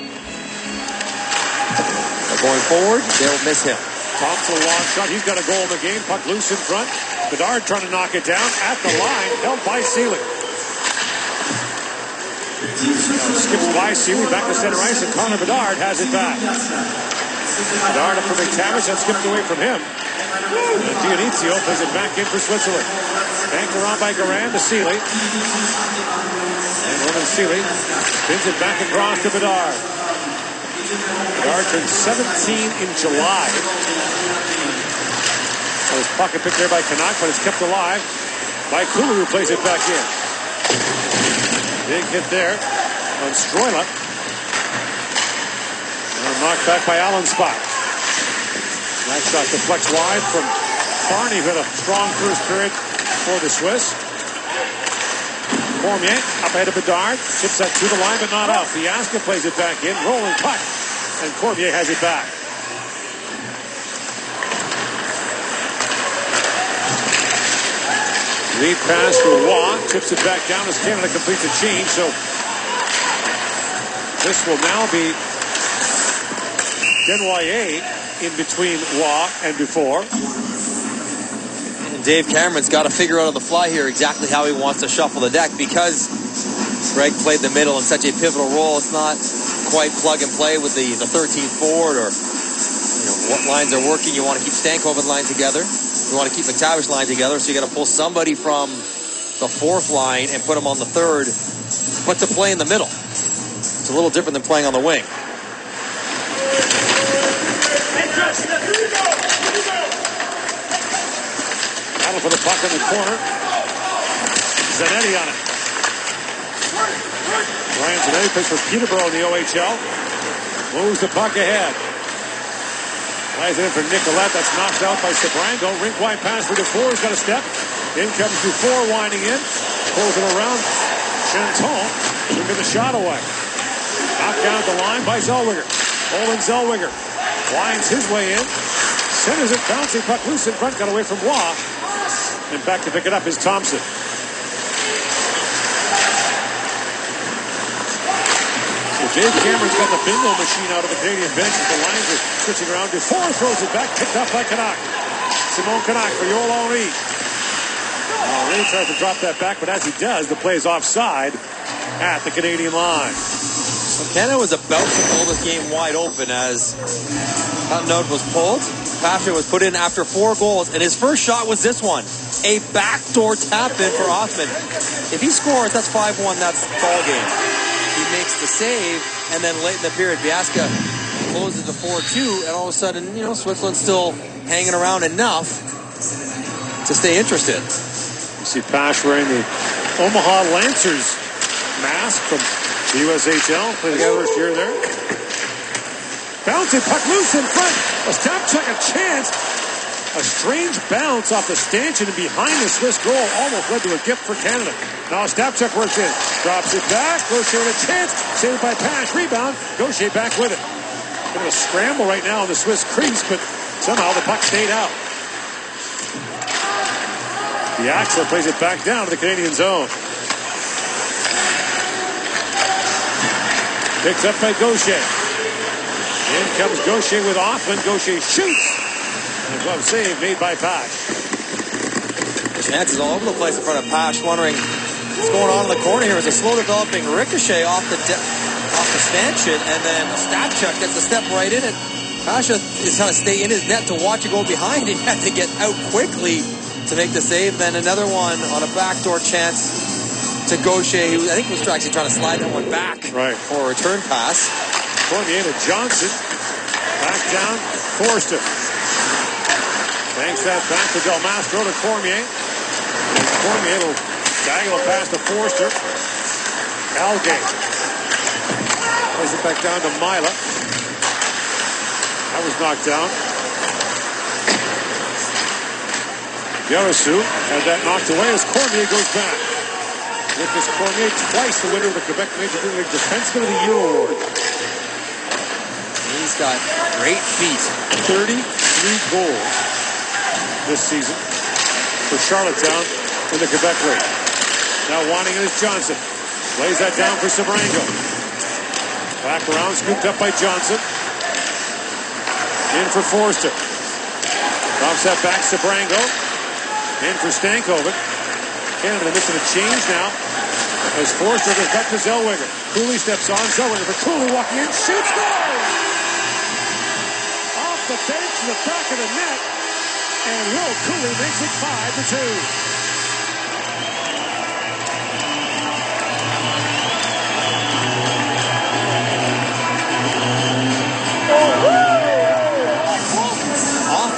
but going forward, they'll miss him. Thompson, a long shot. He's got a goal in the game. Puck loose in front. Bedard trying to knock it down at the line. Held by Seeley. Skips by Seeley back to center ice, and Connor Bedard has it back. Bedard up for McTavish. That skipped away from him. And Dionizio plays it back in for Switzerland. Banked around by Garand to Seeley. And Roman Seeley spins it back across to Bedard. Bedard turned 17 in July. That was pocket picked there by Canuck, but it's kept alive by Kulu, who plays it back in. Big hit there on Stroila. And knocked back by Allen Spot. That shot deflects wide from Barney, who had a strong first period for the Swiss. Cormier up ahead of Bedard. Chips that to the line, but not out. Fiasco plays it back in. Rolling puck. And Cormier has it back. Lead pass for Waugh. Chips it back down as Canada completes a change. So this will now be Jodl-ay-hee-hoo in between Waugh and before. And Dave Cameron's got to figure out on the fly here exactly how he wants to shuffle the deck, because Greg played the middle in such a pivotal role. It's not quite plug and play with the 13th forward, or what lines are working. You want to keep Stankoven line together. You want to keep McTavish line together, so you got to pull somebody from the fourth line and put them on the third, but to play in the middle. It's a little different than playing on the wing. Battle for the puck in the corner. Zanetti on it. Ryan Zanetti plays for Peterborough in the OHL. Moves the puck ahead. Plays it in for Nicolette. That's knocked out by Sabrango. Rink wide pass for Dufour. He's got a step. In comes Dufour winding in. Pulls it around. Chanton took the shot away. Knocked down at the line by Zellweger. Olin Zellweger winds his way in. Centers it. Bouncing puck loose in front. Got away from Waugh. And back to pick it up is Thompson. Dave Cameron's got the bingo machine out of the Canadian bench as the lines are switching around. Dufour throws it back, picked up by Canuck. Simon Canuck for Jodl-ay-hee-hoo. Henry tries to drop that back, but as he does, the play is offside at the Canadian line. Well, Canada was about to pull this game wide open as that note was pulled. Patrick was put in after 4 goals, and his first shot was this one. A backdoor tap in for Othman. If he scores, that's 5-1, that's ball game. He makes the save, and then late in the period, Biasca closes the 4-2, and all of a sudden, Switzerland's still hanging around enough to stay interested. You see Pash wearing the Omaha Lancers mask from the USHL. Played his first year there. Bouncing puck loose in front. A stop check, a chance. A strange bounce off the stanchion and behind the Swiss goal almost led to a gift for Canada. Now Stapchuk works in. Drops it back. Gaucher with a chance. Saved by Pash. Rebound. Gaucher back with it. Bit of a scramble right now on the Swiss crease, but somehow the puck stayed out. The Axel plays it back down to the Canadian zone. Picked up by Gaucher. In comes Gaucher with Othman. Gaucher shoots. And a glove save made by Pash. Chances all over the place in front of Pash, wondering what's going on in the corner here. It's a slow developing ricochet off the stanchion, and then Stapchuk gets a step right in it. Pasha is trying to stay in his net to watch it go behind. He had to get out quickly to make the save. Then another one on a backdoor chance to Gaucher, who I think was actually trying to slide that one back for a return pass. Cormier to Johnson. Back down, Forster. Banks that back to Del Mastro to Cormier. And Cormier will diagonal pass to Forster. Algate. Plays it back down to Mila. That was knocked down. Yarasu had that knocked away as Cormier goes back. With this Cormier twice the winner of the Quebec Major League Defenseman of the Year award. He's got great feet. 33 goals this season for Charlottetown in the Quebec League. Now wanting it is Johnson. Lays that down for Sabrango. Back around, scooped up by Johnson. In for Forster. Drops that back to Brango. In for Stankovic. Canada missing a change now. As Forster goes back to Zellweger. Cooley steps on. Zellweger for Cooley walking in. Shoots, goal! Off the bench to the back of the net. And Will Cooley makes it 5-2.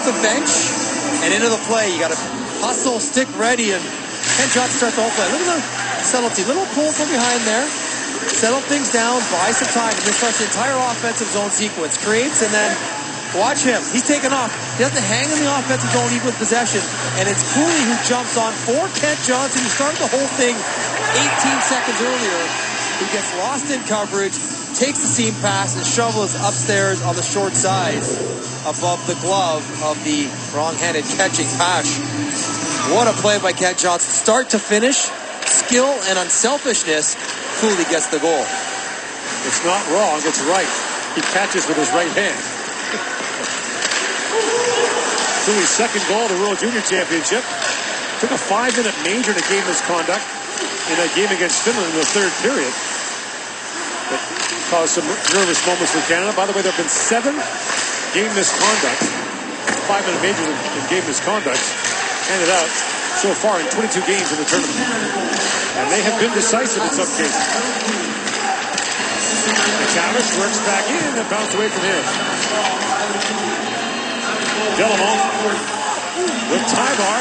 The bench and into the play. You got to hustle, stick ready, and Ken Johnson starts the whole play. Look at the subtlety. Little pull from behind there. Settle things down, buy some time, and then starts the entire offensive zone sequence. Creates, and then watch him. He's taking off. He has to hang in the offensive zone even with possession, and it's Cooley who jumps on for Kent Johnson, who started the whole thing 18 seconds earlier, who gets lost in coverage, takes the seam pass, and shovels upstairs on the short side above the glove of the wrong-handed catching Pash. What a play by Kent Johnson. Start to finish, skill and unselfishness, Cooley gets the goal. It's not wrong, it's right. He catches with his right hand. Cooley's second goal to the World Junior Championship. Took a 5-minute major to game misconduct in that game against Finland in the third period. That caused some nervous moments for Canada. By the way, there have been 7 game misconduct, 5-minute majors in game misconduct handed out so far in 22 games in the tournament. And they have been decisive in some cases. McTavish works back in and bounced away from him. Delamont with Tybar.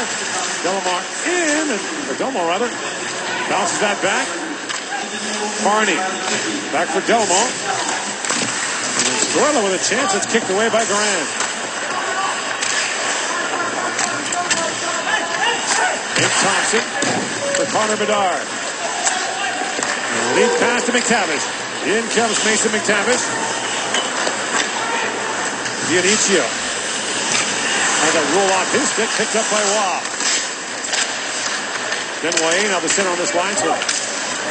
Delamont in, or Delmont rather. Bounces that back. Carney back for Delamont. Stroila with a chance. It's kicked away by Garand. Nick Thompson for Connor Bedard. Lead pass to McTavish. In comes Mason McTavish. Dionisio. Had to roll off his stick. Picked up by Waugh. Jodl-ay-hee-hoo now the center on this line. So an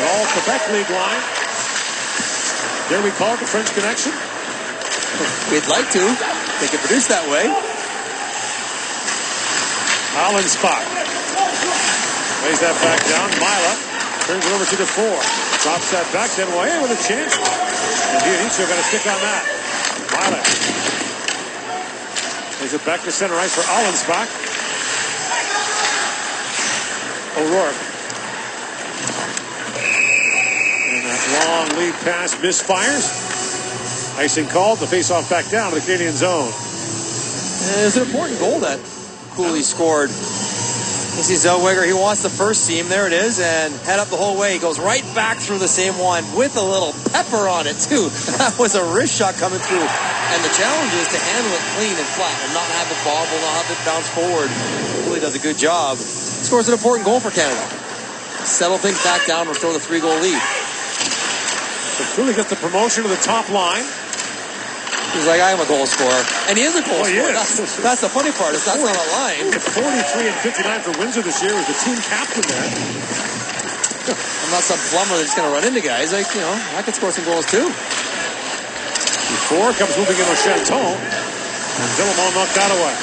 all Quebec League line. Dare we call it the French Connection? We'd like to. They can produce that way. Allen spot. Lays that back down. Mila turns it over to the 4. Drops that back. Jodl-ay-hee-hoo with a chance. And Dionisio got a stick on that. Mila. Lays it back to center ice for Allenspach. O'Rourke. And that long lead pass misfires. Icing called. The face-off back down to the Canadian zone. It's an important goal that Cooley scored. You see Zellweger, he wants the first seam. There it is, and head up the whole way. He goes right back through the same one with a little pepper on it, too. That was a wrist shot coming through. And the challenge is to handle it clean and flat and not have it bobble, not have it bounce forward. Cooley does a good job. Scores an important goal for Canada. Settle things back down, restore the 3-goal lead. So Cooley gets the promotion to the top line. He's like, I am a goal scorer. And he is a goal scorer. That's the funny part. That's not a line. 43 and 59 for Windsor this year. Was the team captain there. I'm not some plumber that's going to run into guys. Like, you know, I could score some goals too. Before comes moving in with Chanton. And Delamont knocked that away.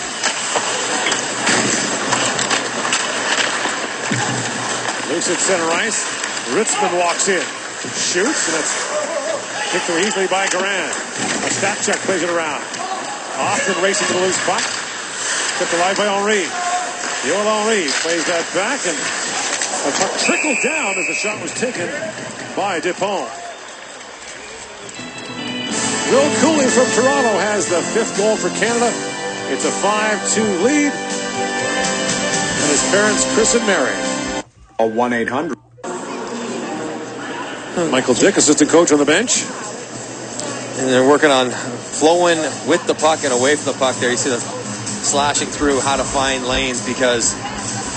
Loose at center ice. Ritzman walks in. Shoots, and it's kicked away easily by Garand. A stat check plays it around. Austin racing to the loose puck. Kept alive by Henry. Yoel Henry plays that back, and the puck trickled down as the shot was taken by Dupont. Will Cooley from Toronto has the 5th goal for Canada. It's a 5-2 lead. And his parents, Chris and Mary. A 1-800. Michael Dick, assistant coach on the bench. And they're working on flowing with the puck and away from the puck there. You see them slashing through how to find lanes because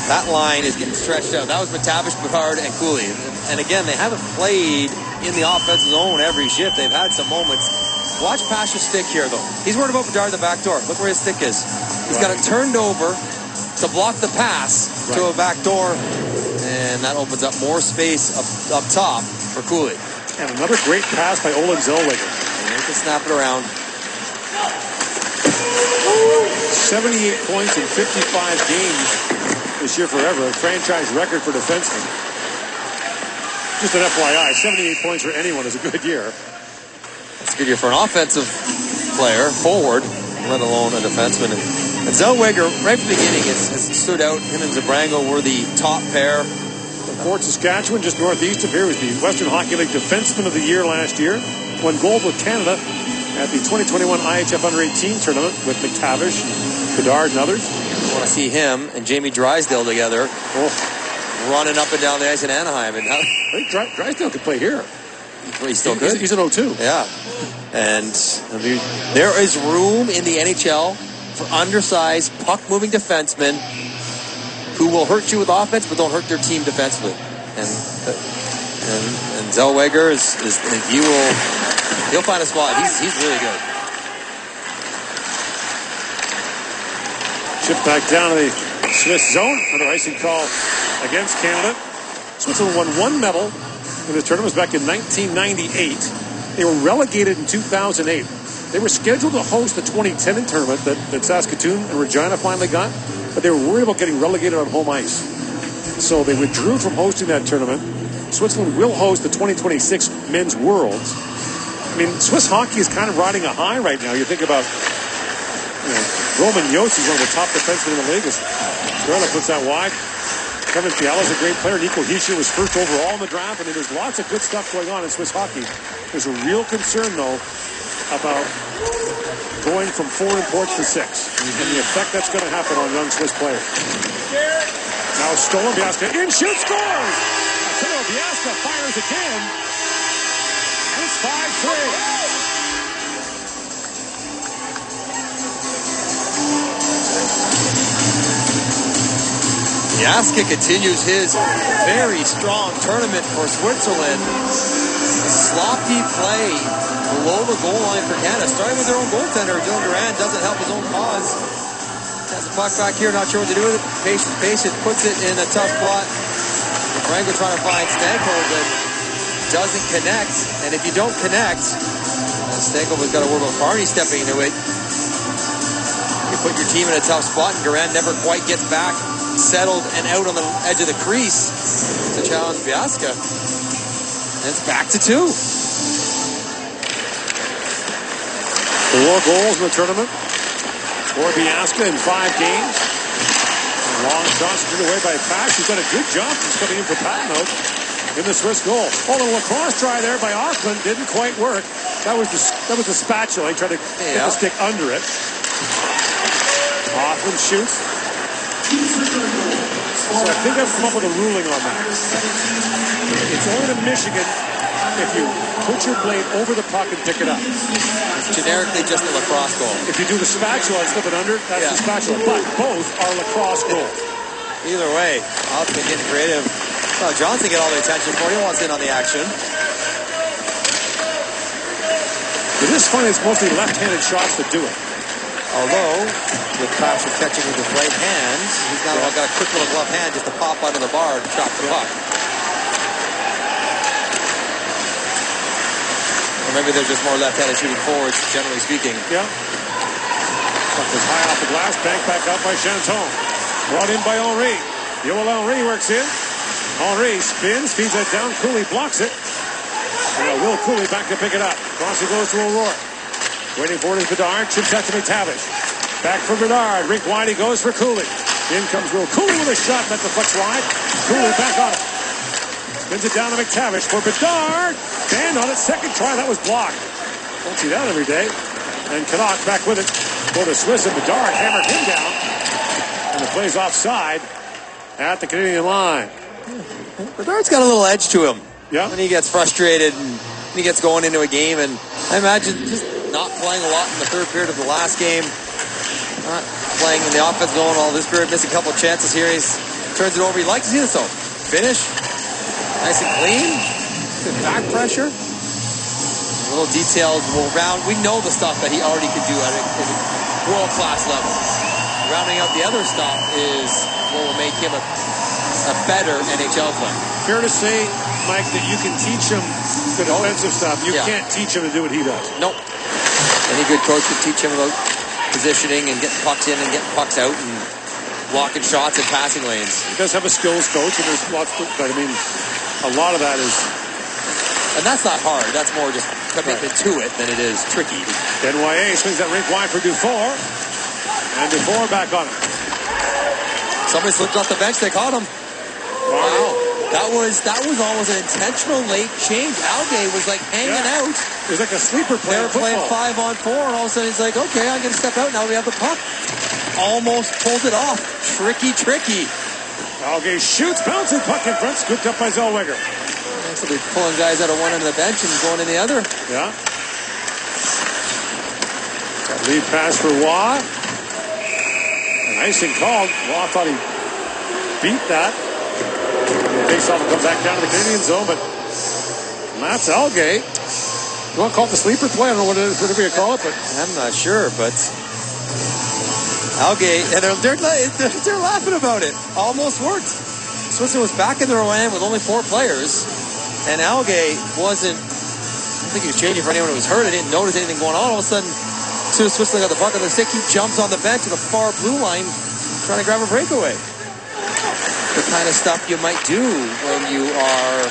that line is getting stretched out. That was McTavish, Bedard, and Cooley. And again, they haven't played in the offensive zone every shift. They've had some moments. Watch Pash's stick here, though. He's worried about Bedard at the back door. Look where his stick is. He's got it turned over to block the pass to a back door. And that opens up more space up top for Cooley. And another great pass by Olen Zellweger. And they can snap it around. 78 points in 55 games this year forever. A franchise record for defensemen. Just an FYI, 78 points for anyone is a good year. It's a good year for an offensive player, forward, let alone a defenseman. And Zellweger, right from the beginning, has stood out. Him and Zabrango were the top pair. Fort Saskatchewan, just northeast of here, was the Western Hockey League Defenseman of the Year last year. Won gold with Canada at the 2021 IIHF Under-18 tournament with McTavish, Bedard, and others. I want to see him and Jamie Drysdale together, running up and down the ice in Anaheim. And I think Drysdale could play here. He's still good. He's an 0-2. Yeah. And there is room in the NHL for undersized, puck-moving defensemen who will hurt you with offense but don't hurt their team defensively. And Zellweger he'll find a spot. He's really good. Chip back down to the Swiss zone. Another icing call against Canada. Switzerland won one medal in the tournament. It was back in 1998. They were relegated in 2008. They were scheduled to host the 2010 tournament that Saskatoon and Regina finally got, but they were worried about getting relegated on home ice. So they withdrew from hosting that tournament. Switzerland will host the 2026 Men's Worlds. I mean, Swiss hockey is kind of riding a high right now. You think about, Roman Josi, one of the top defensemen in the league. Gorilla puts that wide. Kevin Fiala is a great player. Nico Hischier was first overall in the draft. I mean, there's lots of good stuff going on in Swiss hockey. There's a real concern, though, about going from 4 imports to 6 and the effect that's going to happen on young Swiss players. Now stolen, Biasca in, shoot, scores! Biasca fires again. And it's 5-3. Biasca continues his very strong tournament for Switzerland. Sloppy play below the goal line for Canada, starting with their own goaltender. Dylan Durant doesn't help his own cause. Has the puck back here, not sure what to do with it. Patient puts it in a tough spot. Franco trying to find Stankovic, but doesn't connect. And if you don't connect, Stankovic's got to worry about Barney stepping into it. You put your team in a tough spot, and Durant never quite gets back settled and out on the edge of the crease to challenge Biasca. And it's back to 2. 4 goals in the tournament for Biasca in 5 games. Long shots put away by Pash. He's done a good job since coming in for Patino in the Swiss goal. Oh, the lacrosse try there by Auckland didn't quite work. That was the spatula. He tried to get the stick under it. Auckland shoots. So I think I've come up with a ruling on that. It's only to Michigan if you put your blade over the puck and pick it up. It's generically just a lacrosse goal. If you do the spatula and slip it under, that's the spatula. But both are lacrosse goals. Either way, Austin getting creative. Well, Johnson get all the attention for it. He wants in on the action. It is funny, it's mostly left-handed shots that do it. Although, with Patrick catching with his right hand, he's now got a quick little glove hand just to pop under the bar and chop the puck. Or maybe there's just more left-handed shooting forwards, generally speaking. Yeah. Puck was high off the glass, banked back up by Chanton. Brought in by Henry. Yoel Henry works in. Henry spins, feeds it down. Cooley blocks it. And Will Cooley back to pick it up. Cross it goes to O'Rourke. Waiting for it is Bedard. Chips out to McTavish. Back for Bedard. Rink wide. He goes for Cooley. In comes Will Cooley with a shot. That deflects wide. Cooley back on it. Spins it down to McTavish for Bedard. Band on it. Second try. That was blocked. Don't see that every day. And Canuck back with it for the Swiss. And Bedard hammered him down. And the play's offside at the Canadian line. Bedard's got a little edge to him. Yeah. When he gets frustrated and he gets going into a game. And I imagine just not playing a lot in the third period of the last game. Not playing in the offense zone all this period. Missing a couple of chances here. He turns it over. He likes to see this though. Finish. Nice and clean. Good back pressure. A little detailed round. We know the stuff that he already could do at a world-class level. Rounding out the other stuff is what will make him a better NHL player. Fair to say, Mike, that you can teach him the defensive stuff. You can't teach him to do what he does. Nope. Any good coach could teach him about positioning and getting pucks in and getting pucks out and blocking shots and passing lanes. He does have a skills coach, and there's lots of, but I mean, a lot of that is... And that's not hard. That's more just commitment to it than it is tricky. NYA swings that rink wide for Dufour. And Dufour back on it. Somebody slipped off the bench. They caught him. Wow. That was almost an intentional late change. Aug.17 was like hanging out. It was like a sleeper play. They were playing 5-on-4, and all of a sudden he's like, okay, I'm going to step out. Now we have the puck. Almost pulled it off. Tricky. Aug.17 shoots, bounces puck in front, scooped up by Zellweger. So they're pulling guys out of one end of the bench and going in the other. Yeah. Lead pass for Waugh. And icing called. Waugh thought he beat that. Takes off and comes back down to the Canadian zone, but that's Aug.17. You want to call it the sleeper play? I don't know what it is, whatever you call it, but I'm not sure, but Aug.17, and they're laughing about it. Almost worked. Switzerland was back in their own end with only 4 players, and Aug.17 wasn't, I don't think he was changing for anyone who was hurt. I didn't notice anything going on. All of a sudden, as soon as Switzerland got the puck on the stick, he jumps on the bench to the far blue line trying to grab a breakaway. The kind of stuff you might do when you are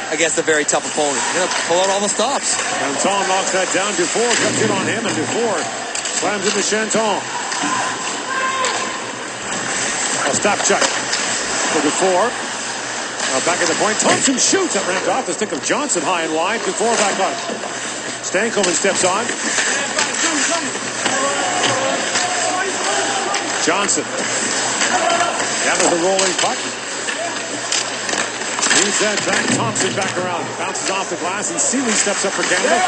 against a very tough opponent. You're going to pull out all the stops. Chanton knocks that down. Dufour comes in on him, and Dufour slams into Chanton. Stop check for Dufour. Back at the point. Thompson shoots. That rammed off the stick of Johnson high and wide. Dufour back on. Stankoven steps on. Johnson. Gathers the rolling puck. He's that back. Thompson back around. Bounces off the glass, and Seeley steps up for Canada.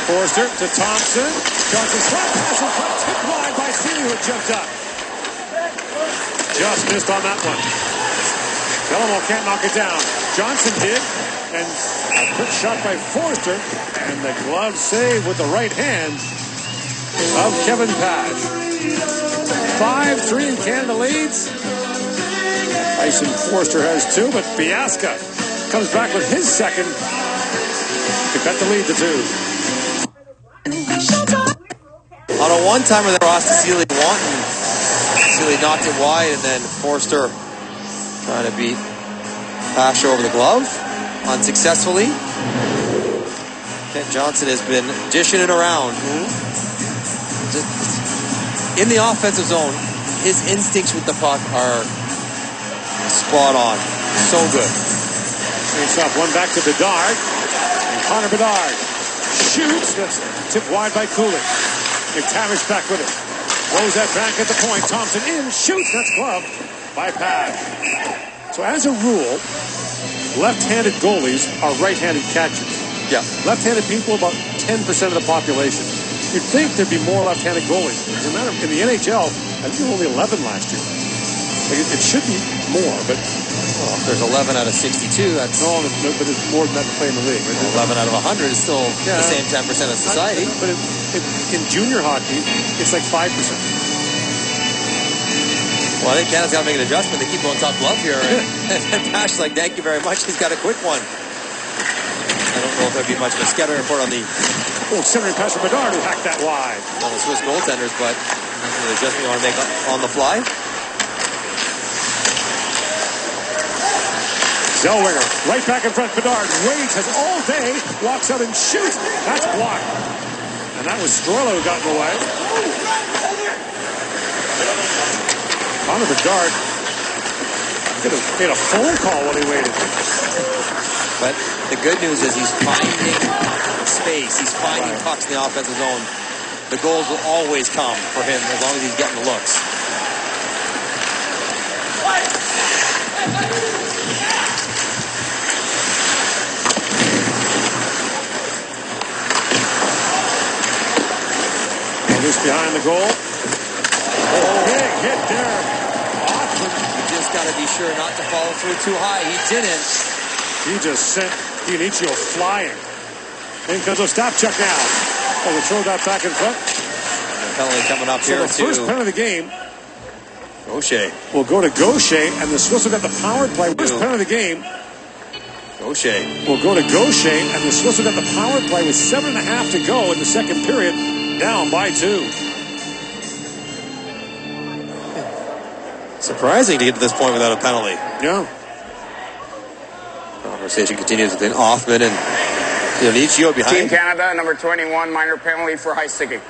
Forster to Thompson. Johnson slap pass and puck tipped wide by Seeley, who jumped up. Just missed on that one. Delamo can't knock it down. Johnson did, and a quick shot by Forster, and the glove save with the right hand of Kevin Page. 5-3 and Canada leads. Tyson Forster has 2, but Biasca comes back with his second to cut the lead to 2. On a one-timer, they crossed to Seeley Wanton. Seeley knocked it wide, and then Forster trying to beat Pash over the glove unsuccessfully. Kent Johnson has been dishing it around. In the offensive zone, his instincts with the puck are spot on. So good. Takes off one back to Bedard. And Connor Bedard shoots. That's tipped wide by Cooley. McTavish back with it. Throws that back at the point. Thompson in. Shoots. That's glove by Pad. So as a rule, left-handed goalies are right-handed catchers. Yeah. Left-handed people, about 10% of the population. You'd think there'd be more left-handed goalies. As a matter of, in the NHL, I think there were only 11 last year. Like it should be more, but if there's 11 out of 62, that's no, but it's more than that to play in the league. Right? 11 out of 100 is still the same 10% of society. But in junior hockey, it's like 5%. Well, I think Canada's got to make an adjustment. They keep going top glove here, and Pash's like, "Thank you very much." He's got a quick one. I don't know if there'd be much of a scattering report on the centering pass from Bedard, who hacked that wide on the Swiss goaltenders, but that's an adjustment you want to make on the fly. Zellweger, right back in front. Bedard waits, has all day, walks out and shoots. That's blocked. And that was Stroilo who got in the way. Connor Bedard could have made a phone call while he waited. But the good news is he's finding space. He's finding pucks in the offensive zone. The goals will always come for him as long as he's getting the looks. Loose behind the goal. Big hit there. Awesome. You just got to be sure not to follow through too high. He didn't. He just sent Ianicio flying. In comes a stop check now. Oh, we throw that back in front. And the penalty coming up here the first penalty of the game. Gaucher. Will go to Gaucher, and the Swiss will get the power play. First penalty of the game. Gaucher. Will go to Gaucher, and the Swiss will get the power play with 7.5 to go in the second period. down by 2. Surprising to get to this point without a penalty. Yeah. Conversation continues between Hoffman and Dionisio behind. Team Canada, number 21, minor penalty for high sticking.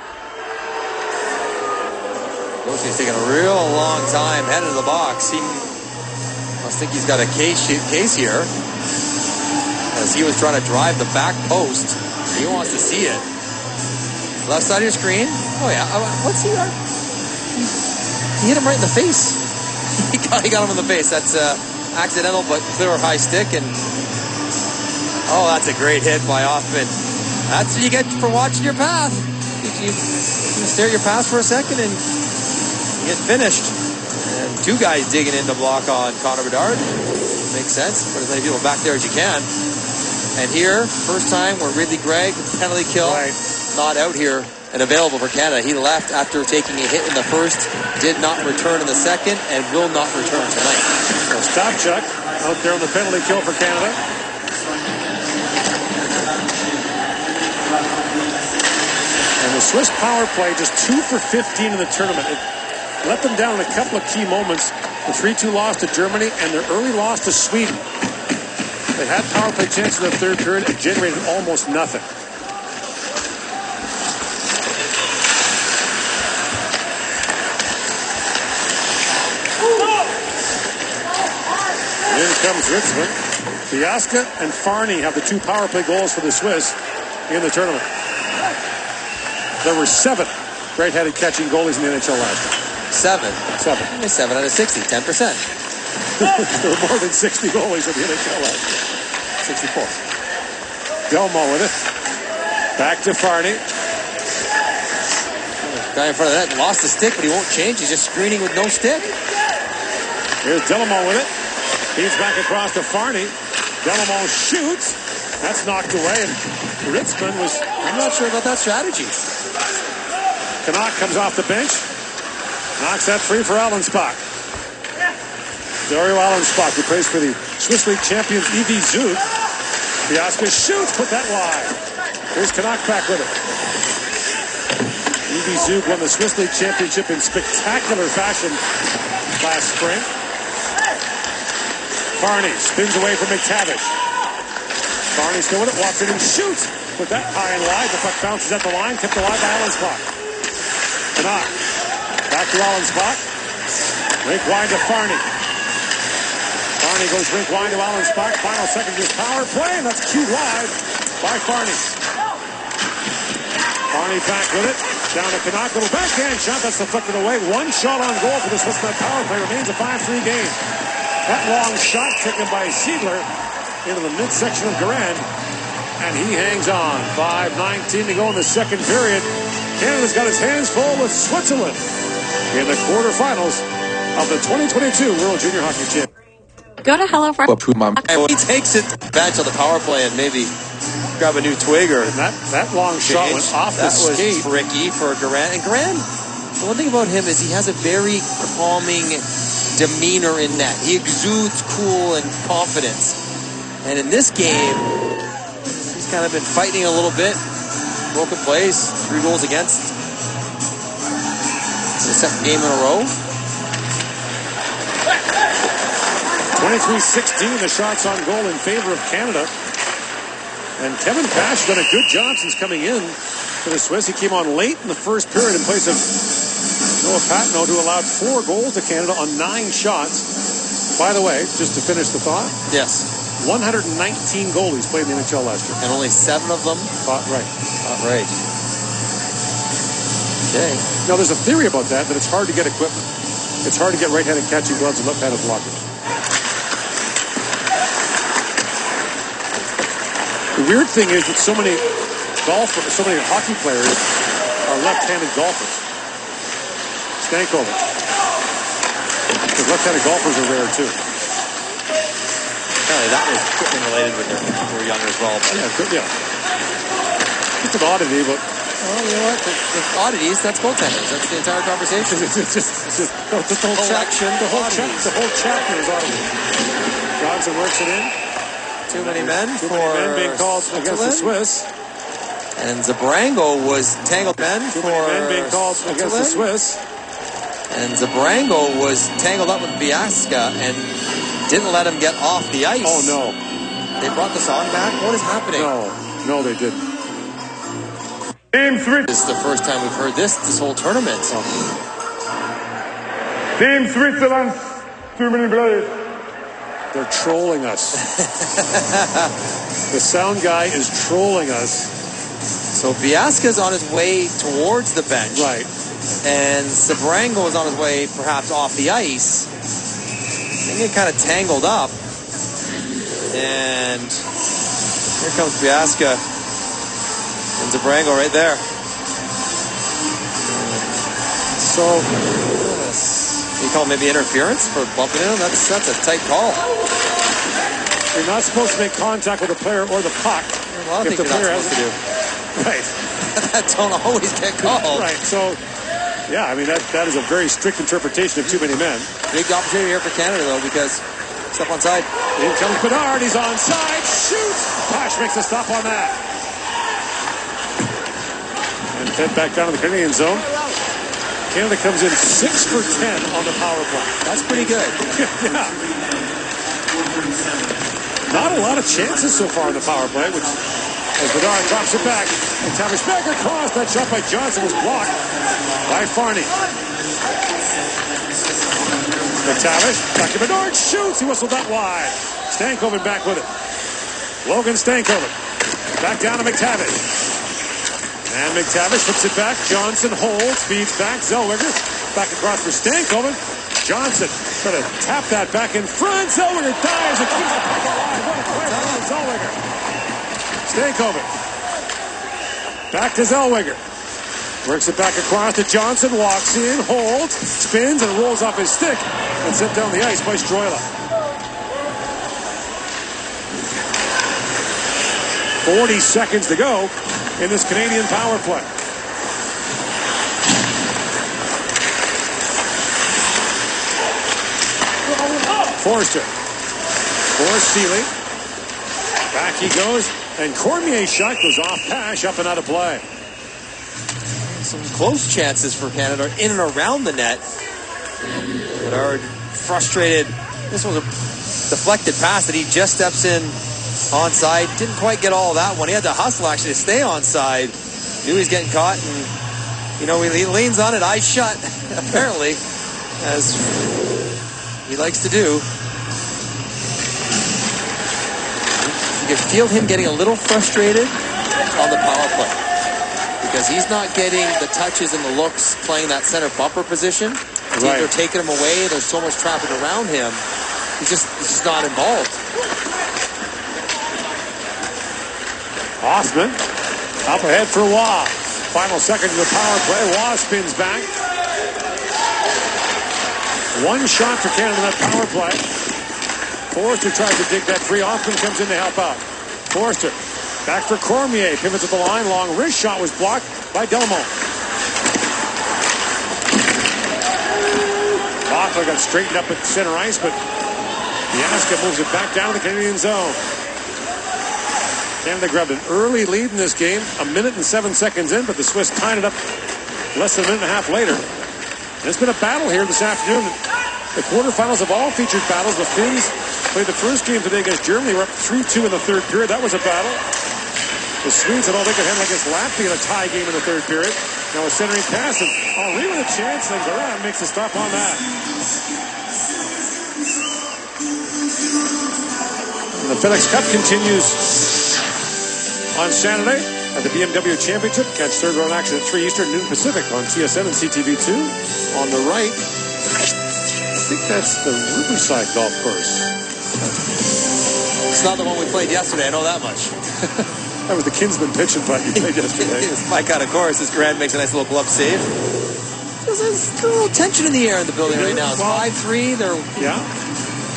He's taking a real long time headed to the box. He must think he's got a case here, as he was trying to drive the back post. He wants to see it. Left side of your screen. Oh yeah. What's he got? He hit him right in the face. He got him in the face. That's accidental, but clear high stick. And oh, that's a great hit by Hoffman. That's what you get for watching your path. You stare at your pass for a second and get finished. And 2 guys digging in to block on Connor Bedard. Makes sense. Put as many people back there as you can. And here, first time where Ridley Gregg, penalty kill, not out here and available for Canada. He left after taking a hit in the first, did not return in the second, and will not return tonight. So Stopchuk out there on the penalty kill for Canada. And the Swiss power play just 2 for 15 in the tournament. It let them down in a couple of key moments. The 3-2 loss to Germany and their early loss to Sweden. They had power play chances in the third period and generated almost nothing. In comes Ritzman. Biasca and Farney have the 2 power play goals for the Swiss in the tournament. There were 7 right-handed catching goalies in the NHL last year. 7. 7. 7 out of 60, 10%. There were more than 60 goalies in the NHL last year. 64. Delmo with it. Back to Farney. Guy in front of that lost the stick, but he won't change. He's just screening with no stick. Here's Delamo with it. He's back across to Farney. Delamo shoots. That's knocked away. And Ritzman was... I'm not sure about that strategy. Canuck comes off the bench. Knocks that free for Allenspach. Dario Allenspach, who plays for the Swiss League champions E.V. Zug. Biasca shoots. Put that wide. Here's Canuck back with it. E.V. Zug won the Swiss League championship in spectacular fashion last spring. Farney spins away from McTavish. Farney still with it, walks in and shoots. Put that high and wide. The puck bounces at the line, kept alive by Allenspach. Canuck. Back to Allenspach. Rink wide to Farney. Farney goes rink wide to Allenspach. Final seconds of power play, and that's cued wide by Farney. Farney back with it. Down to Canuck. Little backhand shot. That's deflected away. 1 shot on goal for the Swiss power play. Remains a 5-3 game. That long shot taken by Siedler into the midsection of Garand. And he hangs on. 5:19 to go in the second period. Canada's got his hands full with Switzerland in the quarterfinals of the 2022 World Junior Hockey Championship. Go to HelloFresh. And he takes it bench on the power play and maybe grab a new twig or... And that long shot went off the skate. That was tricky for Garand. And Garand, the one thing about him is he has a very calming demeanor in net. He exudes cool and confidence. And in this game, he's kind of been fighting a little bit. Broken plays, 3 goals against. It's the second game in a row. 23-16, the shots on goal in favor of Canada. And Kevin Cash done a good job since coming in for the Swiss. He came on late in the first period in place of Noah Patno, who allowed 4 goals to Canada on 9 shots. By the way, just to finish the thought. Yes. 119 goalies played in the NHL last year. And only 7 of them? Right. Right. Okay. Now, there's a theory about that it's hard to get equipment. It's hard to get right-handed catching gloves and left-handed blockers. The weird thing is that so many hockey players are left-handed golfers. Stankovic. Because left-handed golfers are rare, too. Apparently that was equipment related when they were younger as well. But Yeah. It's an oddity, but... Well, you know what? The oddities, that's goaltenders. That's the entire conversation. It's just the whole Collection the whole chapter is oddity. Johnson works it in. Too many men Too many men being called against the Swiss. And Zabrango was tangled men Too for many men being called against the Swiss. And Zabrango was tangled up with Biasca and didn't let him get off the ice. Oh, no. They brought the song back? What is happening? No, they didn't. Team Switzerland. This is the first time we've heard this whole tournament. Team Switzerland. Too many players. They're trolling us. The sound guy is trolling us. So Biasca's on his way towards the bench. Right. And Zabrango is on his way perhaps off the ice. They get kind of tangled up. And here comes Biasca and Zabrango right there. So you call maybe interference for bumping into him? That's a tight call. You're not supposed to make contact with the player or the puck. A lot of things you're not supposed to do. Right. That don't always get called. Right. So, yeah, I mean, that is a very strict interpretation of too many men. Big opportunity here for Canada, though, because step onside. In comes Bedard. He's onside. Shoots. Bosch makes a stop on that. And fed back down to the Canadian zone. Canada comes in 6 for 10 on the power play. That's pretty good. Yeah. Not a lot of chances so far on the power play, which as Bedard drops it back. And Tavish back across. That shot by Johnson was blocked by Farney. McTavish back to Bedard. Shoots. He whistled that wide. Stankoven back with it. Logan Stankoven. Back down to McTavish. And McTavish flips it back. Johnson holds. Feeds back. Zellweger back across for Stankoven. Johnson trying to tap that back in front. Zellweger dives and keeps the puck alive. What a play by Zellweger. Stankoven. Back to Zellweger. Works it back across to Johnson. Walks in, holds, spins, and rolls off his stick. And sent down the ice by Stroila. 40 seconds to go in this Canadian power play. Forster. For Seeley. Back he goes. And Cormier's shot goes off pass, up and out of play. Some close chances for Canada in and around the net. Bedard frustrated. This was a deflected pass that he just steps in onside. Didn't quite get all of that one. He had to hustle actually to stay onside. Knew he was getting caught, and he leans on it, eyes shut, apparently, as he likes to do. You can feel him getting a little frustrated on the power play because he's not getting the touches and the looks playing that center bumper position. Right. They're taking him away. There's so much traffic around him. He's just not involved. Hoffman up ahead for Waugh. Final second of the power play. Waugh spins back. One shot for Canada in that power play. Forster tries to dig that free. Hoffman comes in to help out. Forster back for Cormier. Pivots at the line. Long wrist shot was blocked by Delmont. Loeffler got straightened up at center ice, but Biasca moves it back down to the Canadian zone. Canada grabbed an early lead in this game, 1 minute and 7 seconds in, but the Swiss tied it up less than a minute and a half later. And it's been a battle here this afternoon. The quarterfinals have all featured battles. The Finns played the first game today against Germany. We're up 3-2 in the third period. That was a battle. The Swedes had all they could handle against Latvia in a tie game in the third period. Now a centering pass, and Henri with a chance. Things around, makes a stop on that. And the FedEx Cup continues on Saturday at the BMW Championship. Catch third round action at 3 Eastern, noon Pacific on TSN and CTV2. On the right, I think that's the Riverside Golf Course. It's not the one we played yesterday, I know that much. That was the Kinsman pitch and putt you played yesterday. It's my kind of course. This Grant makes a nice little glove save. There's a little tension in the air in the building right now. It's 5-3. They're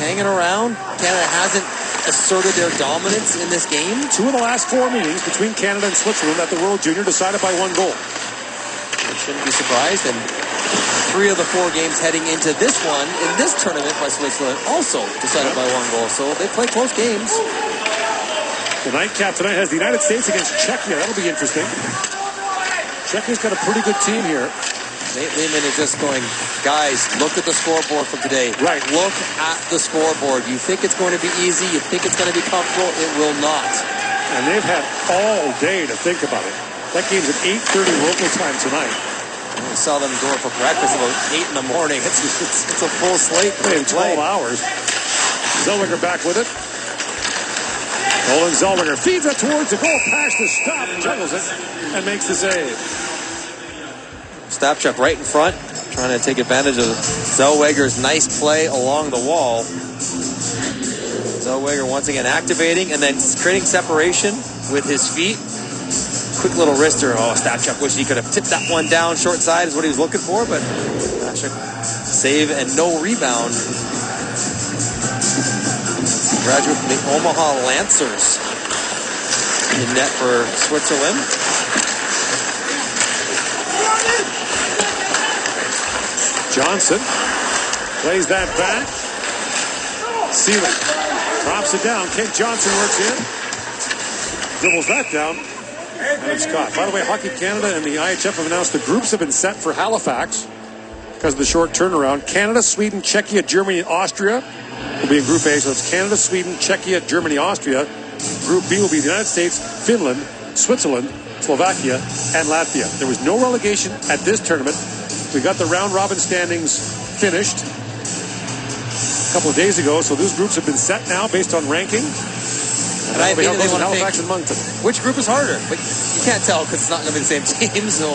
hanging around. Canada hasn't asserted their dominance in this game. 2 of the last 4 meetings between Canada and Switzerland at the World Junior decided by 1 goal. I shouldn't be surprised. And 3 of the 4 games heading into this one in this tournament by Switzerland also decided by 1 goal. So they play close games. The nightcap tonight has the United States against Czechia. That'll be interesting. Czechia's got a pretty good team here. Nate Lehman is just going, guys, look at the scoreboard from today. Right. Look at the scoreboard. You think it's going to be easy. You think it's going to be comfortable. It will not. And they've had all day to think about it. That game's at 8:30 local time tonight. We saw them go for breakfast about 8 in the morning. It's a full slate. In 12 hours. Zellweger back with it. Olin Zellweger feeds it towards the goal. Pass to stop. Juggles it and makes the save. Stapchuk right in front, trying to take advantage of Zellweger's nice play along the wall. Zellweger once again activating and then creating separation with his feet. Quick little wrister. Oh, Stapchuk wished he could have tipped that one down. Short side is what he was looking for, but Stapchuk save and no rebound. Graduate from the Omaha Lancers in net for Switzerland. Johnson plays that back. Sealing drops it down. Kent Johnson works in. Dribbles that down. And it's caught. By the way, Hockey Canada and the IIHF have announced the groups have been set for Halifax because of the short turnaround. Canada, Sweden, Czechia, Germany, and Austria will be in Group A. So it's Canada, Sweden, Czechia, Germany, Austria. Group B will be the United States, Finland, Switzerland, Slovakia, and Latvia. There was no relegation at this tournament. We got the round-robin standings finished a couple of days ago, so those groups have been set now based on ranking. And I think they want to Halifax and Moncton. Which group is harder? But you can't tell because it's not going to be the same team, so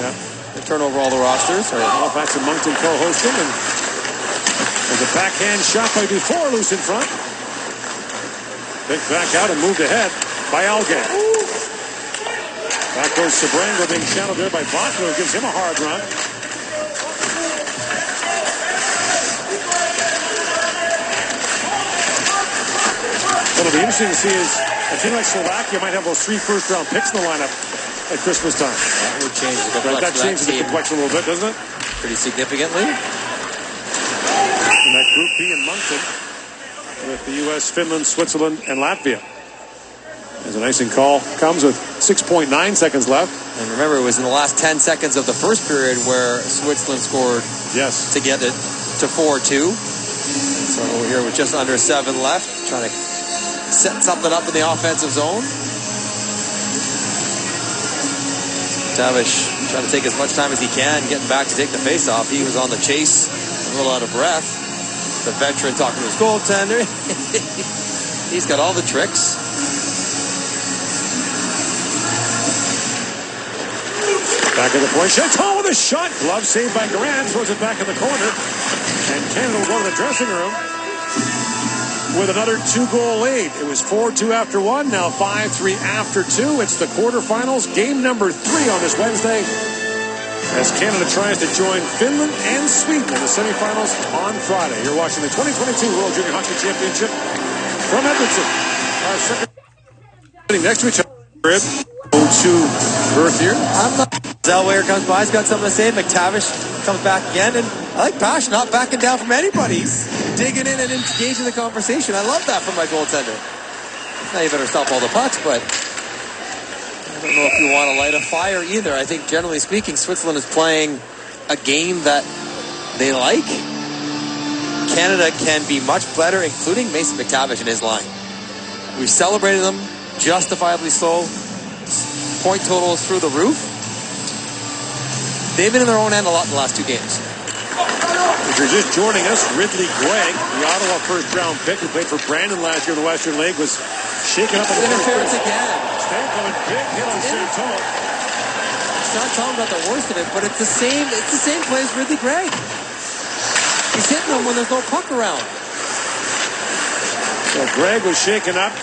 they turn over all the rosters. Halifax and Moncton co-hosting, and there's a backhand shot by Dufour loose in front. Picked back out and moved ahead by Algay. Back goes Sabrango, being channeled there by Botler, who gives him a hard run. What'll be interesting to see is a team like Slovakia might have those 3 first-round picks in the lineup at Christmas time. That would change the complexion. That changes the complexion a little bit, doesn't it? Pretty significantly. In that Group B in Moncton with the U.S., Finland, Switzerland, and Latvia. As an icing call comes with 6.9 seconds left. And remember, it was in the last 10 seconds of the first period where Switzerland scored to get it to 4-2. So we're here with just under 7 left, trying to set something up in the offensive zone. Tavish trying to take as much time as he can, getting back to take the face-off. He was on the chase, a little out of breath. The veteran talking to his goaltender. He's got all the tricks. Back of the point. Chateau with a shot. Glove saved by Garand. Throws it back in the corner. And Canada will go to the dressing room with another 2-goal lead. It was 4-2 after 1. Now 5-3 after 2. It's the quarterfinals. Game number 3 on this Wednesday as Canada tries to join Finland and Sweden in the semifinals on Friday. You're watching the 2022 World Junior Hockey Championship from Edmonton. Our second next to each other. 0-2 berth here. Zellweger comes by. He's got something to say. McTavish comes back again. And I like Pash not backing down from anybody. He's digging in and engaging the conversation. I love that from my goaltender. Now you better stop all the pucks, but I don't know if you want to light a fire either. I think generally speaking, Switzerland is playing a game that they like. Canada can be much better, including Mason McTavish and his line. We celebrated them justifiably so. Point totals through the roof. They've been in their own end a lot in the last 2 games. If you're just joining us, Ridley Gregg, the Ottawa first-round pick who played for Brandon last year in the Western League, was shaken up in the interference again. Stamkos, big hit on Chateau. It's not talking about the worst of it, but it's the same play as Ridley Gregg. He's hitting them when there's no puck around. So Gregg was shaken up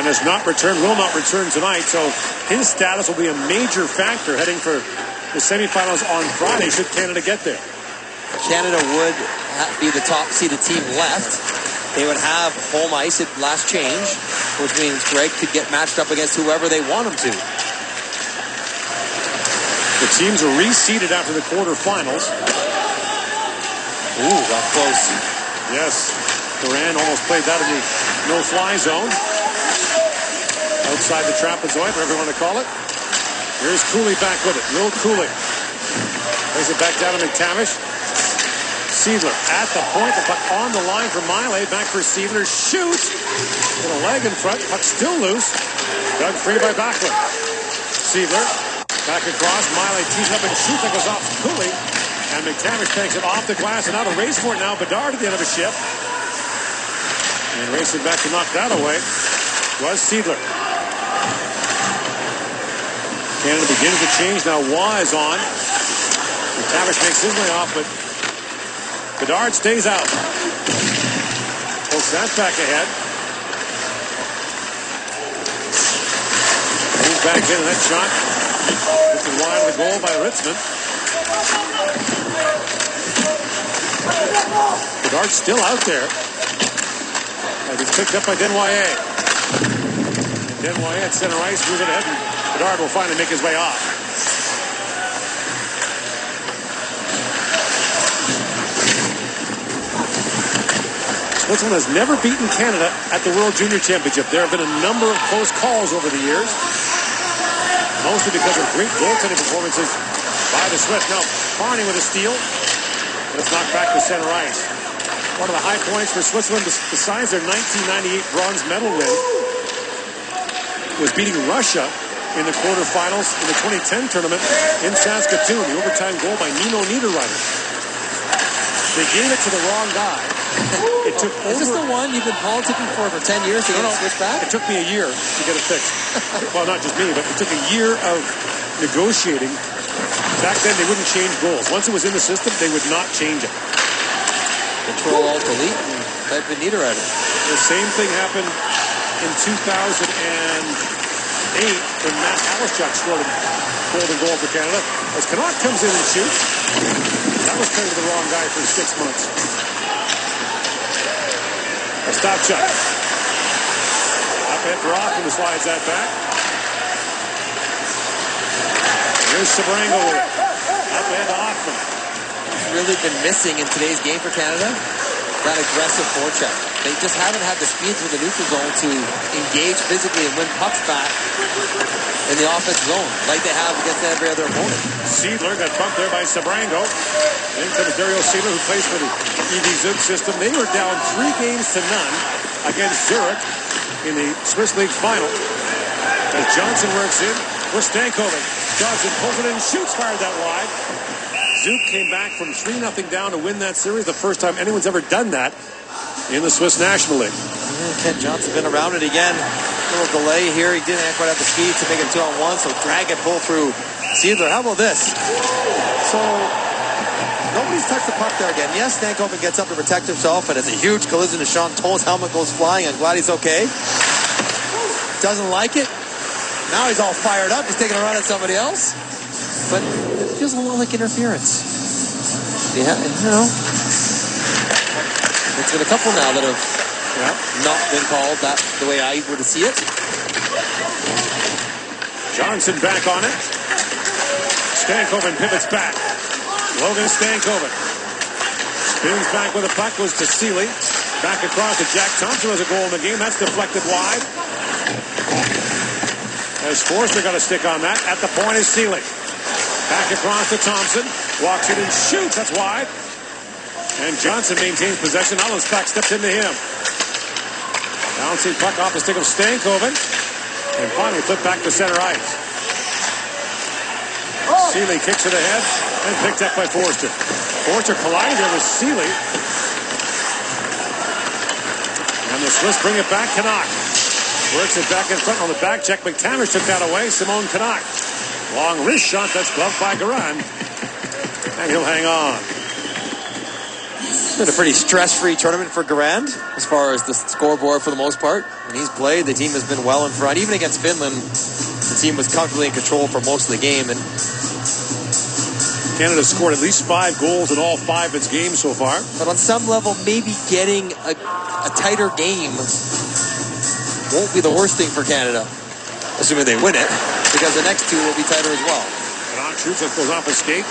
and has not returned, will not return tonight. So his status will be a major factor heading for the semifinals on Friday should Canada get there. Canada would be the top-seeded team left. They would have home ice at last change, which means Gregg could get matched up against whoever they want him to. The teams are reseeded after the quarterfinals. Ooh, got close. Yes, Duran almost played that in the no-fly zone. outside the trapezoid, whatever you want to call it. Here's Cooley back with it. Will Cooley plays it back down to McTavish. Siedler at the point. The puck on the line for Miley. Back for Siedler. Shoots. With a leg in front. Puck still loose. Dug free by Backlund. Siedler back across. Miley tees up and shoots. That goes off Cooley. And McTavish takes it off the glass. And out a race for it now. Bedard at the end of a shift. And racing back to knock that away was Siedler. Canada begins to change. Now Waugh is on. McTavish makes his way off, but Bedard stays out. Pokes that back ahead. Moves back in, and that shot lifted wide of the goal by Ritzman. Bedard's still out there. And he's picked up by Desnoyers. Desnoyers at center ice, moves it ahead, and Bedard will finally make his way off. Switzerland has never beaten Canada at the World Junior Championship. There have been a number of close calls over the years, mostly because of great goaltending performances by the Swiss. Now, Barney with a steal, and it's knocked back to center ice. One of the high points for Switzerland, besides their 1998 bronze medal win, was beating Russia in the quarterfinals in the 2010 tournament in Saskatoon. The overtime goal by Nino Niederreiter. They gave it to the wrong guy. It took Is this the one you've been politicking for 10 years to get it switched back? It took me a year to get it fixed. Well, not just me, but it took a year of negotiating. Back then, they wouldn't change goals. Once it was in the system, they would not change it. Control-Alt-Delete and type in Niederreiter. The same thing happened in 2008 when Matt Halishchuk scored a golden goal for Canada. As Canuck comes in and shoots, that was kind of the wrong guy for 6 months. Ostapchuk. Up at Rock and slides that back. Here's Sabrango. Up at Hoffman. What's really been missing in today's game for Canada? That aggressive forecheck. They just haven't had the speed through the neutral zone to engage physically and win pucks back in the offensive zone, like they have against every other opponent. Siedler got bumped there by Sabrango. Then comes Dario Siedler, who plays for the EV Zug system. They were down 3 games to none against Zurich in the Swiss League final. As Johnson works in for Stankoven. Johnson pulls it in, shoots, fired that wide. Zug came back from 3-0 down to win that series. The first time anyone's ever done that in the Swiss National League. Ken Johnson been around it again. A little delay here. He didn't quite have the speed to make it 2-on-1, so drag and pull through Siedler. How about this? So nobody's touched the puck there again. Yes, Stankoven gets up to protect himself, and it's a huge collision as Sean Toll's helmet goes flying. I'm glad he's okay. Doesn't like it. Now he's all fired up. He's taking a run at somebody else. But it feels a little like interference. Yeah, you know. There's been a couple now that have not been called that the way I would see it. Johnson back on it. Stankoven pivots back. Logan Stankoven spins back with a puck, goes to Seeley. Back across to Jack Thompson, has a goal in the game. That's deflected wide. As Forster got a stick on that. At the point is Seeley. Back across to Thompson. Walks in and shoots. That's wide. And Johnson maintains possession. Allenstock steps into him. Bouncing puck off the stick of Stankoven. And finally flipped back to center ice. Seeley kicks it ahead and picked up by Forster. Forster colliding there with Seeley. And the Swiss bring it back. Canuck works it back in front on the back check. McTavish took that away. Simone Canuck. Long wrist shot. That's gloved by Garan. And he'll hang on. It's been a pretty stress-free tournament for Garand as far as the scoreboard for the most part. When he's played, the team has been well in front. Even against Finland, the team was comfortably in control for most of the game. And Canada scored at least 5 goals in all 5 of its games so far. But on some level, maybe getting a tighter game won't be the worst thing for Canada, assuming they win it, because the next 2 will be tighter as well. Canuck shoots, it goes off his skate.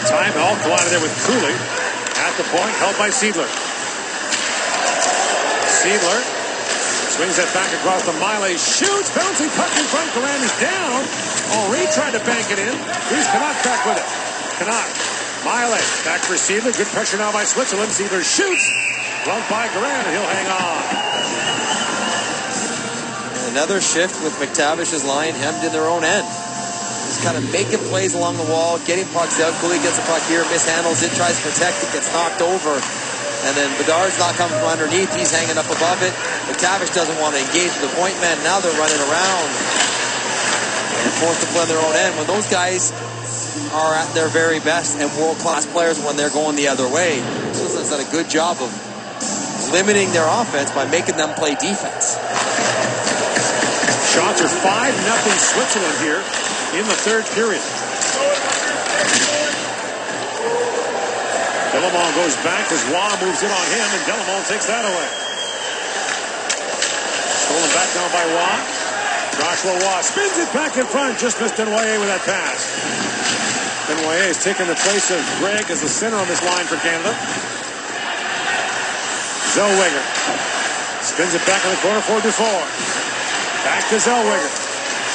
Time all collided there with Cooley. At the point, held by Siedler. Seidler swings that back across the Miley. Shoots. Bouncing puck in front. Garand is down. Henri tried to bank it in. Here's Canuck back with it. Canuck. Miley. Back for Seidler. Good pressure now by Switzerland. Seidler shoots. Gloved by Garand, and he'll hang on. Another shift with McTavish's line hemmed in their own end. Just kind of making plays along the wall, getting pucks out. Cooley gets a puck here, mishandles it, tries to protect it, gets knocked over. And then Bedard's not coming from underneath. He's hanging up above it. McTavish doesn't want to engage the point man. Now they're running around and forced to play on their own end. When those guys are at their very best and world-class players when they're going the other way, Switzerland's done a good job of limiting their offense by making them play defense. Shots are 5-0 Switzerland here in the third period. Delamont goes back as Waugh moves in on him, and Delamont takes that away. Stolen back now by Waugh. Joshua Waugh spins it back in front. Just missed Desnoyers with that pass. Desnoyers is taking the place of Greg as the center on this line for Canada. Zellweger spins it back in the corner for Dufour. Back to Zellweger.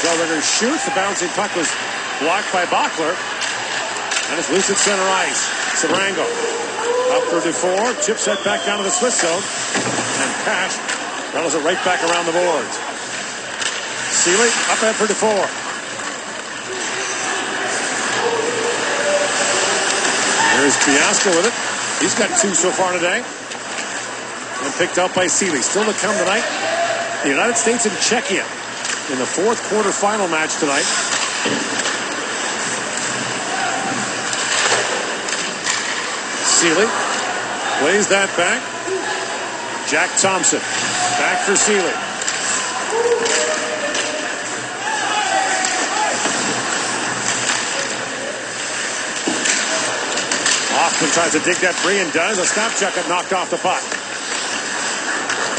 Zellweger shoots. The bouncing puck was blocked by Bachler. And it's loose at center ice. Sabrango up for Dufour. Chips that back down to the Swiss zone. And Pash rattles it right back around the boards. Seeley up ahead for Dufour. Here's Biasca with it. He's got 2 so far today. And picked up by Seeley. Still to come tonight. The United States and Czechia in the fourth quarter final match tonight. Seeley plays that back. Jack Thompson back for Seeley. Hoffman tries to dig that free and does. Ostapchuk got knocked off the puck.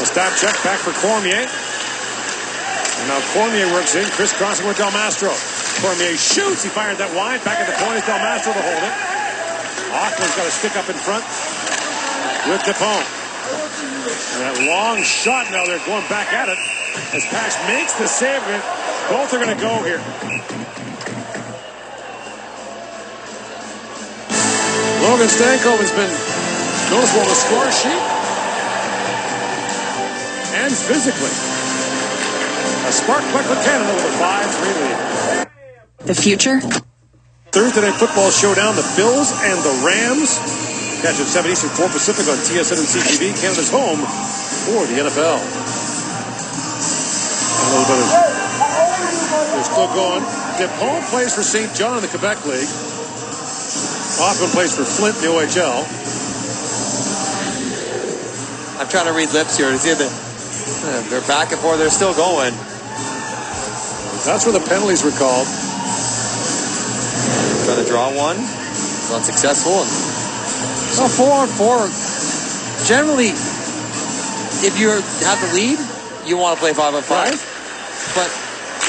Ostapchuk back for Cormier. And now Cormier works in, crisscrossing with Del Mastro. Cormier shoots. He fired that wide. Back at the point is Del Mastro to hold it. Hoffman's got a stick up in front with Dupont. And that long shot now they're going back at it as Pash makes the save. Both are going to go here. Logan Stankoven has been noticeable on the score sheet and physically. A spark plug for Canada with a 5-3 lead. The future? Thursday Night Football Showdown, the Bills and the Rams. Catch at 7 Eastern, 4 Pacific on TSN and CTV. Canada's home for the NFL. A little bit of... They're still going. Dupont plays for St. John in the Quebec League. Hoffman plays for Flint in the OHL. I'm trying to read lips here to see that they're back and forth. They're still going. That's where the penalties were called. Trying to draw one. It's unsuccessful. So 4-on-4. Generally, if you have the lead, you want to play 5-on-5. Right. But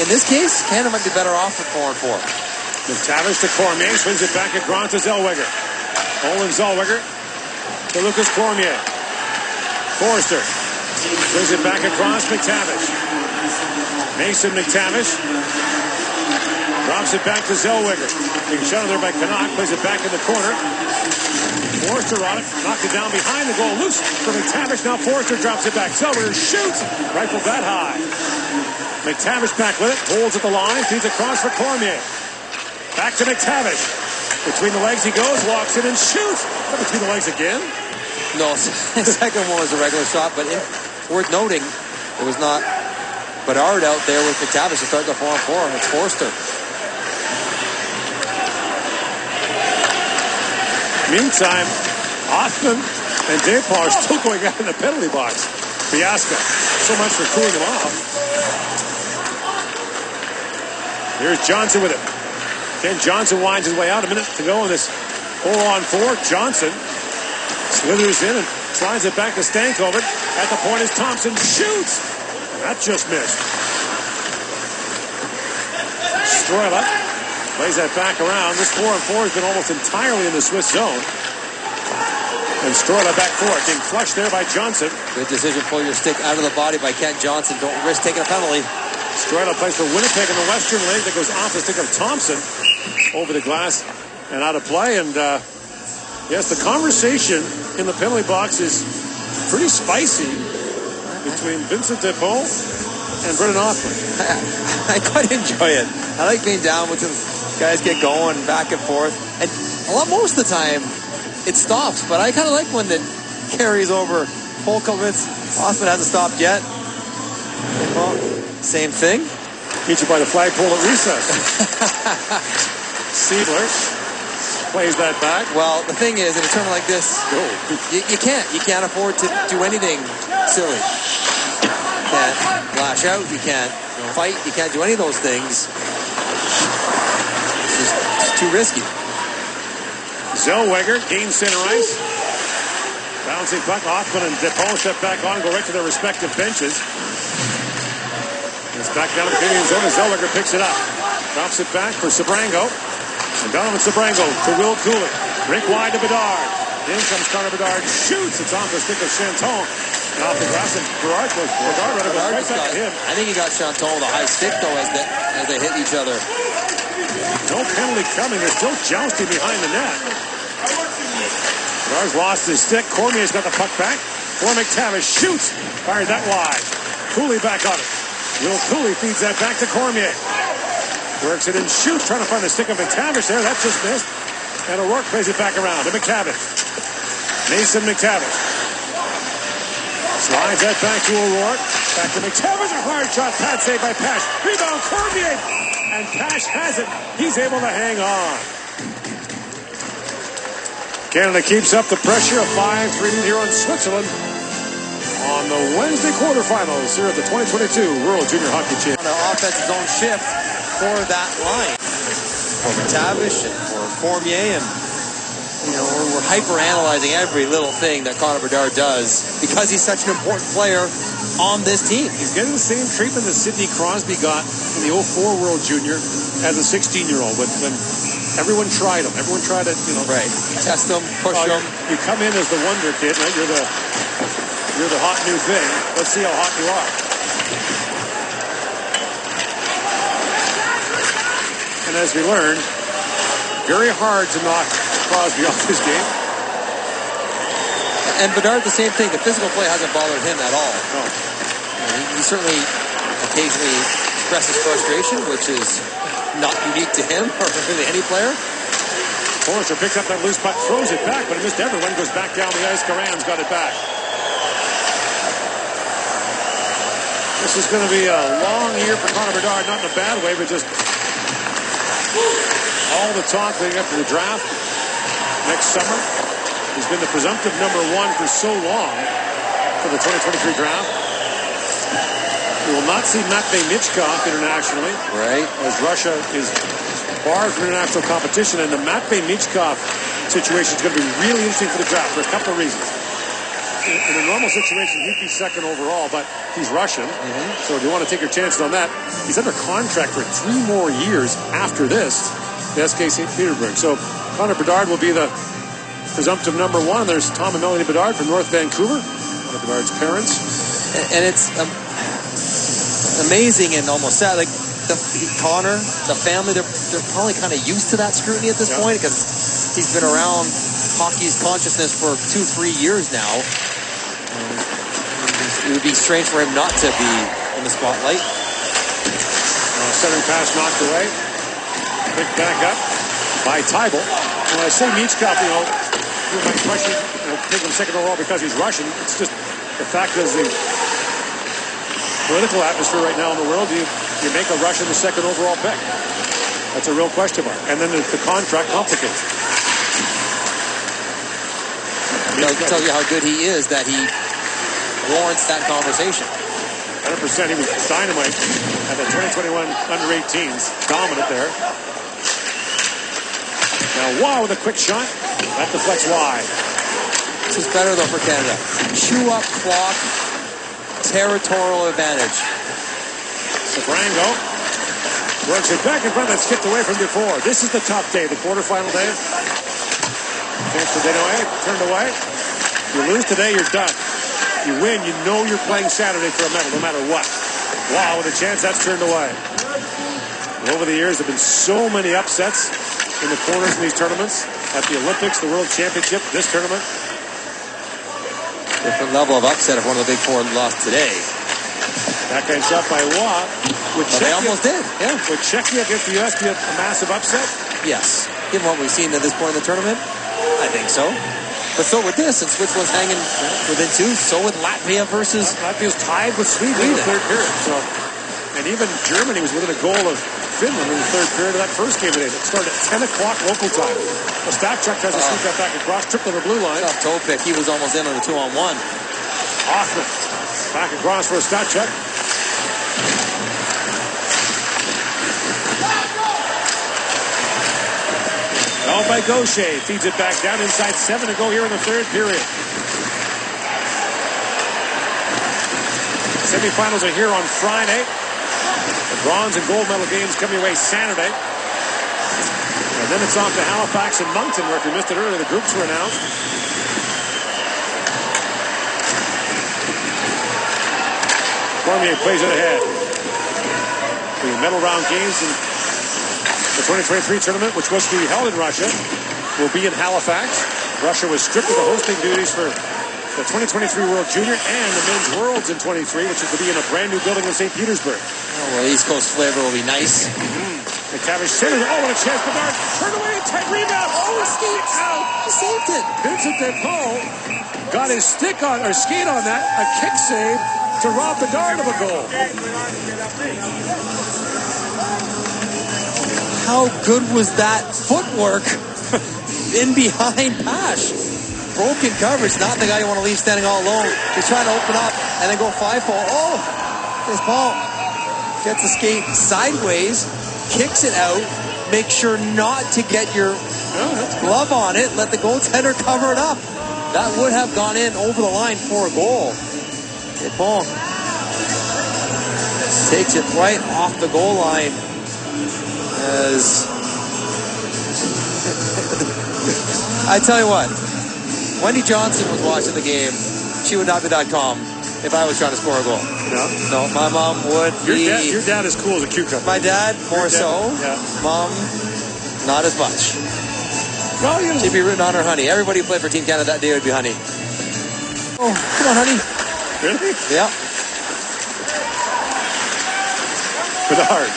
in this case, Canada might be better off at 4-on-4. McTavish to Cormier, swings it back at Grant to Zellweger. Olin Zellweger to Lucas Cormier. Forster swings it back across McTavish. Mason McTavish drops it back to Zellweger. Being shot there by Canuck, plays it back in the corner. Forster on it, knocked it down behind the goal, loose for McTavish. Now Forster drops it back. Zellweger shoots, rifled that high. McTavish back with it, holds at the line, feeds across for Cormier. Back to McTavish. Between the legs he goes, walks in and shoots. Between the legs again? No, the second one was a regular shot, but worth noting, it was not Bedard out there with McTavish to start the 4-on-4, and it's Forster. Meantime, Hoffman and Dupont are still going out in the penalty box. Biasca, so much for cooling him off. Here's Johnson with it. Ken Johnson winds his way out. A minute to go in this 4-on-4. Johnson slithers in and slides it back to Stankoven. At the point is Thompson. Shoots! That just missed. Stroila plays that back around. This 4-on-4 has been almost entirely in the Swiss zone. And Stroila back for it. Being flushed there by Johnson. Good decision. Pull your stick out of the body by Kent Johnson. Don't risk taking a penalty. Stroila plays for Winnipeg in the Western League. That goes off the stick of Thompson over the glass and out of play. And yes, the conversation in the penalty box is pretty spicy between Vincent Depot and Brendan Hoffman. I quite enjoy it. I like being down with them. Guys get going back and forth. And most of the time, it stops. But I kind of like when it carries over. Polkovitz, Hoffman hasn't stopped yet. Same thing. Each by the flagpole at recess. Siedler plays that back. Well, the thing is, in a tournament like this, you can't afford to do anything silly. You can't lash out. You can't fight. You can't do any of those things. It's too risky. Zellweger gains center ice. Bouncing puck. Hoffman and Depot step back on, go right to their respective benches. It's back down to the Canadian zone as Zellweger picks it up. Drops it back for Sabrango. And Donovan Sabrango to Will Cooley. Rink wide to Bedard. In comes Connor Bedard. Shoots. It's off the stick of Chanton. And off the glass. And Bedard right back at him. I think he got Chanton with a high stick, though, as they hit each other. No penalty coming. They're still jousting behind the net. Bedard's lost his stick. Cormier's got the puck back. For McTavish. Shoots. Fired that wide. Cooley back on it. Will Cooley feeds that back to Cormier. Works it and shoots, trying to find the stick of McTavish there. That's just missed. And O'Rourke plays it back around to McTavish. Mason McTavish. Slides that back to O'Rourke. Back to McTavish. A hard shot. Pad saved by Pash. Rebound Cormier. And Pash has it. He's able to hang on. Canada keeps up the pressure. A 5-3 lead here on Switzerland on the Wednesday quarterfinals here at the 2022 World Junior Hockey Championship. On the offensive zone shift for that line. For McTavish and for Cormier. And, we're hyper-analyzing every little thing that Connor Bedard does because he's such an important player on this team. He's getting the same treatment that Sidney Crosby got in the 04 World Junior as a 16-year-old when everyone tried him. Everyone tried to, Right. Test him, push him. You come in as the wonder kid, right? You're the hot new thing. Let's see how hot you are. And as we learned, very hard to knock Crosby off his game. And Bedard, the same thing. The physical play hasn't bothered him at all. No. He certainly occasionally expresses frustration, which is not unique to him or really any player. Forrester picks up that loose puck, throws it back, but it missed everyone. Goes back down the ice. Garan's got it back. This is going to be a long year for Connor Bedard, not in a bad way, but just all the talk leading up to the draft next summer. He's been the presumptive number one for so long for the 2023 draft. We will not see Matvei Michkov internationally. Right. As Russia is barred from international competition, and the Matvei Michkov situation is going to be really interesting for the draft for a couple of reasons. In a normal situation, he'd be second overall, but he's Russian. So if you want to take your chances on that, he's under contract for 3 more years after this, the SK St. Petersburg. So Connor Bedard will be the presumptive number one. There's Tom and Melanie Bedard from North Vancouver, one of Bedard's parents. And it's amazing and almost sad. Like Connor, the family, they're probably kind of used to that scrutiny at this point because he's been around hockey's consciousness for 2-3 years now. It would be strange for him not to be in the spotlight. Centering pass knocked away. Picked back up by Tybal. When I say Michkov, you might question take him second overall because he's Russian. It's just the fact is the political atmosphere right now in the world. You make a Russian the second overall pick. That's a real question mark. And then the contract complicates. It tells you how good he is that he warrants that conversation. 100%. He was dynamite at the 2021 under-18s. Dominant there. Now Waugh with a quick shot. That deflects wide. This is better though for Canada. Chew up clock. Territorial advantage. Sabrango works it back in front. That's skipped away from before. This is the top day, the quarterfinal day. Chance for Jodl-ay-hee-hoo. Turned away. You lose today, you're done. You win, you know you're playing Saturday for a medal, no matter what. Wow, with a chance that's turned away. And over the years, there have been so many upsets in the corners in these tournaments. At the Olympics, the World Championship, this tournament. Different level of upset if one of the big four lost today. Backhand shot by Waugh. They almost did, yeah. Would Czechia against the U.S. be a massive upset? Yes. Given what we've seen at this point in the tournament, I think so. But so with this, and Switzerland's hanging within two, so with Latvia versus... Latvia's tied with Sweden in the third period. So, and even Germany was within a goal of Finland in the third period of that first game today. It started at 10 o'clock local time. Ostapchuk tries to sneak that back across, tripped on the blue line. Tough toe pick. He was almost in on the 2-on-1. Hoffman back across for Ostapchuk. Held by Gaucher. Feeds it back down inside 7 to go here in the third period. Semifinals are here on Friday. The bronze and gold medal games coming away Saturday. And then it's off to Halifax and Moncton, where if you missed it earlier, the groups were announced. Cormier plays it ahead. The medal round games in the 2023 tournament, which was to be held in Russia, will be in Halifax. Russia was stripped of the hosting duties for the 2023 World Junior and the Men's Worlds in 23, which is to be in a brand new building in St. Petersburg. Oh, well, East Coast flavor will be nice. McTavish centered. Oh, what a chance. Bedard turned away. Tight rebound. Oh, he skates out. He saved it. Vincent DePaul got his stick on, or skate on that. A kick save to rob Bedard of a goal. How good was that footwork in behind Pash? Broken coverage, not the guy you want to leave standing all alone. He's trying to open up and then go 5-4. Oh, this ball gets the skate sideways, kicks it out, make sure not to get your glove on it, let the goaltender cover it up. That would have gone in over the line for a goal. Dupont takes it right off the goal line as I tell you what, Wendy Johnson was watching the game. She would not be that calm if I was trying to score a goal. No, my mom would be... Your dad is cool as a cucumber. My dad, more so. Yeah. Mom, not as much. Well, you know. She'd be rooting on her honey. Everybody who played for Team Canada that day would be honey. Oh, come on, honey. Really? Yeah. Bedard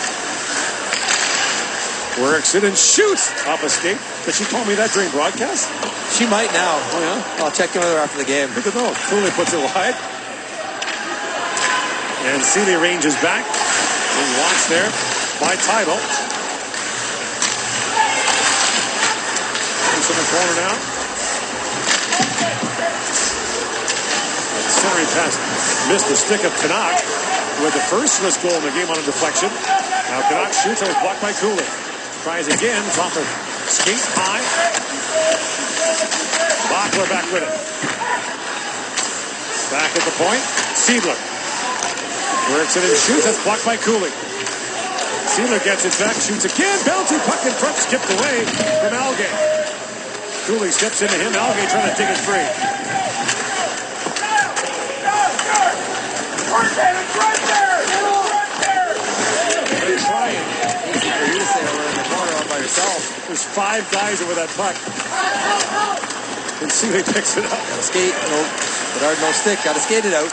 works it and shoots off a skate. Did she call me that during broadcast? She might now. Oh, yeah? I'll check in with her after the game. Good to know. Cooley puts it wide. And Seeley ranges back. And watch there by Tidal. He's in the corner now. Centering pass missed the stick of Canuck, who had the first Swiss goal in the game on a deflection. Now Canuck shoots and was blocked by Cooley. Tries again, top of skate high. Bachler back with it. Back at the point. Seidler works it and shoots. That's blocked by Cooley. Seidler gets it back, shoots again. Bouncing puck in front, skipped away from Algay. Cooley steps into him. Algay trying to dig it free. They're trying. Easy for you to say over in the corner all by yourself. There's 5 guys over that puck. And Seeley picks it up. Got to skate. No, Bedard, no stick. Got to skate it out.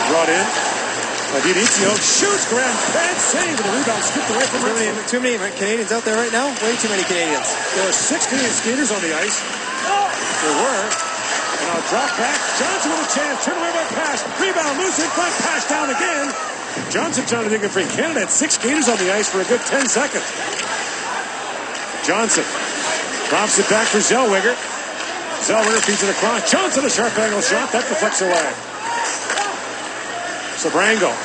Brought in. Vinicio shoots. Graham bad save. And the rebound skipped away from him. Too many Canadians out there right now. Way too many Canadians. There are 6 Canadian skaters on the ice. There were. And I'll drop back. Johnson with a chance. Turn away by pass. Rebound. Loose in front. Pass down again. Johnson trying to dig it free. Canada had 6 skaters on the ice for a good 10 seconds. Johnson drops it back for Zellweger. Zellweger feeds it across. Johnson a sharp angle shot. That deflects away. Sabrango.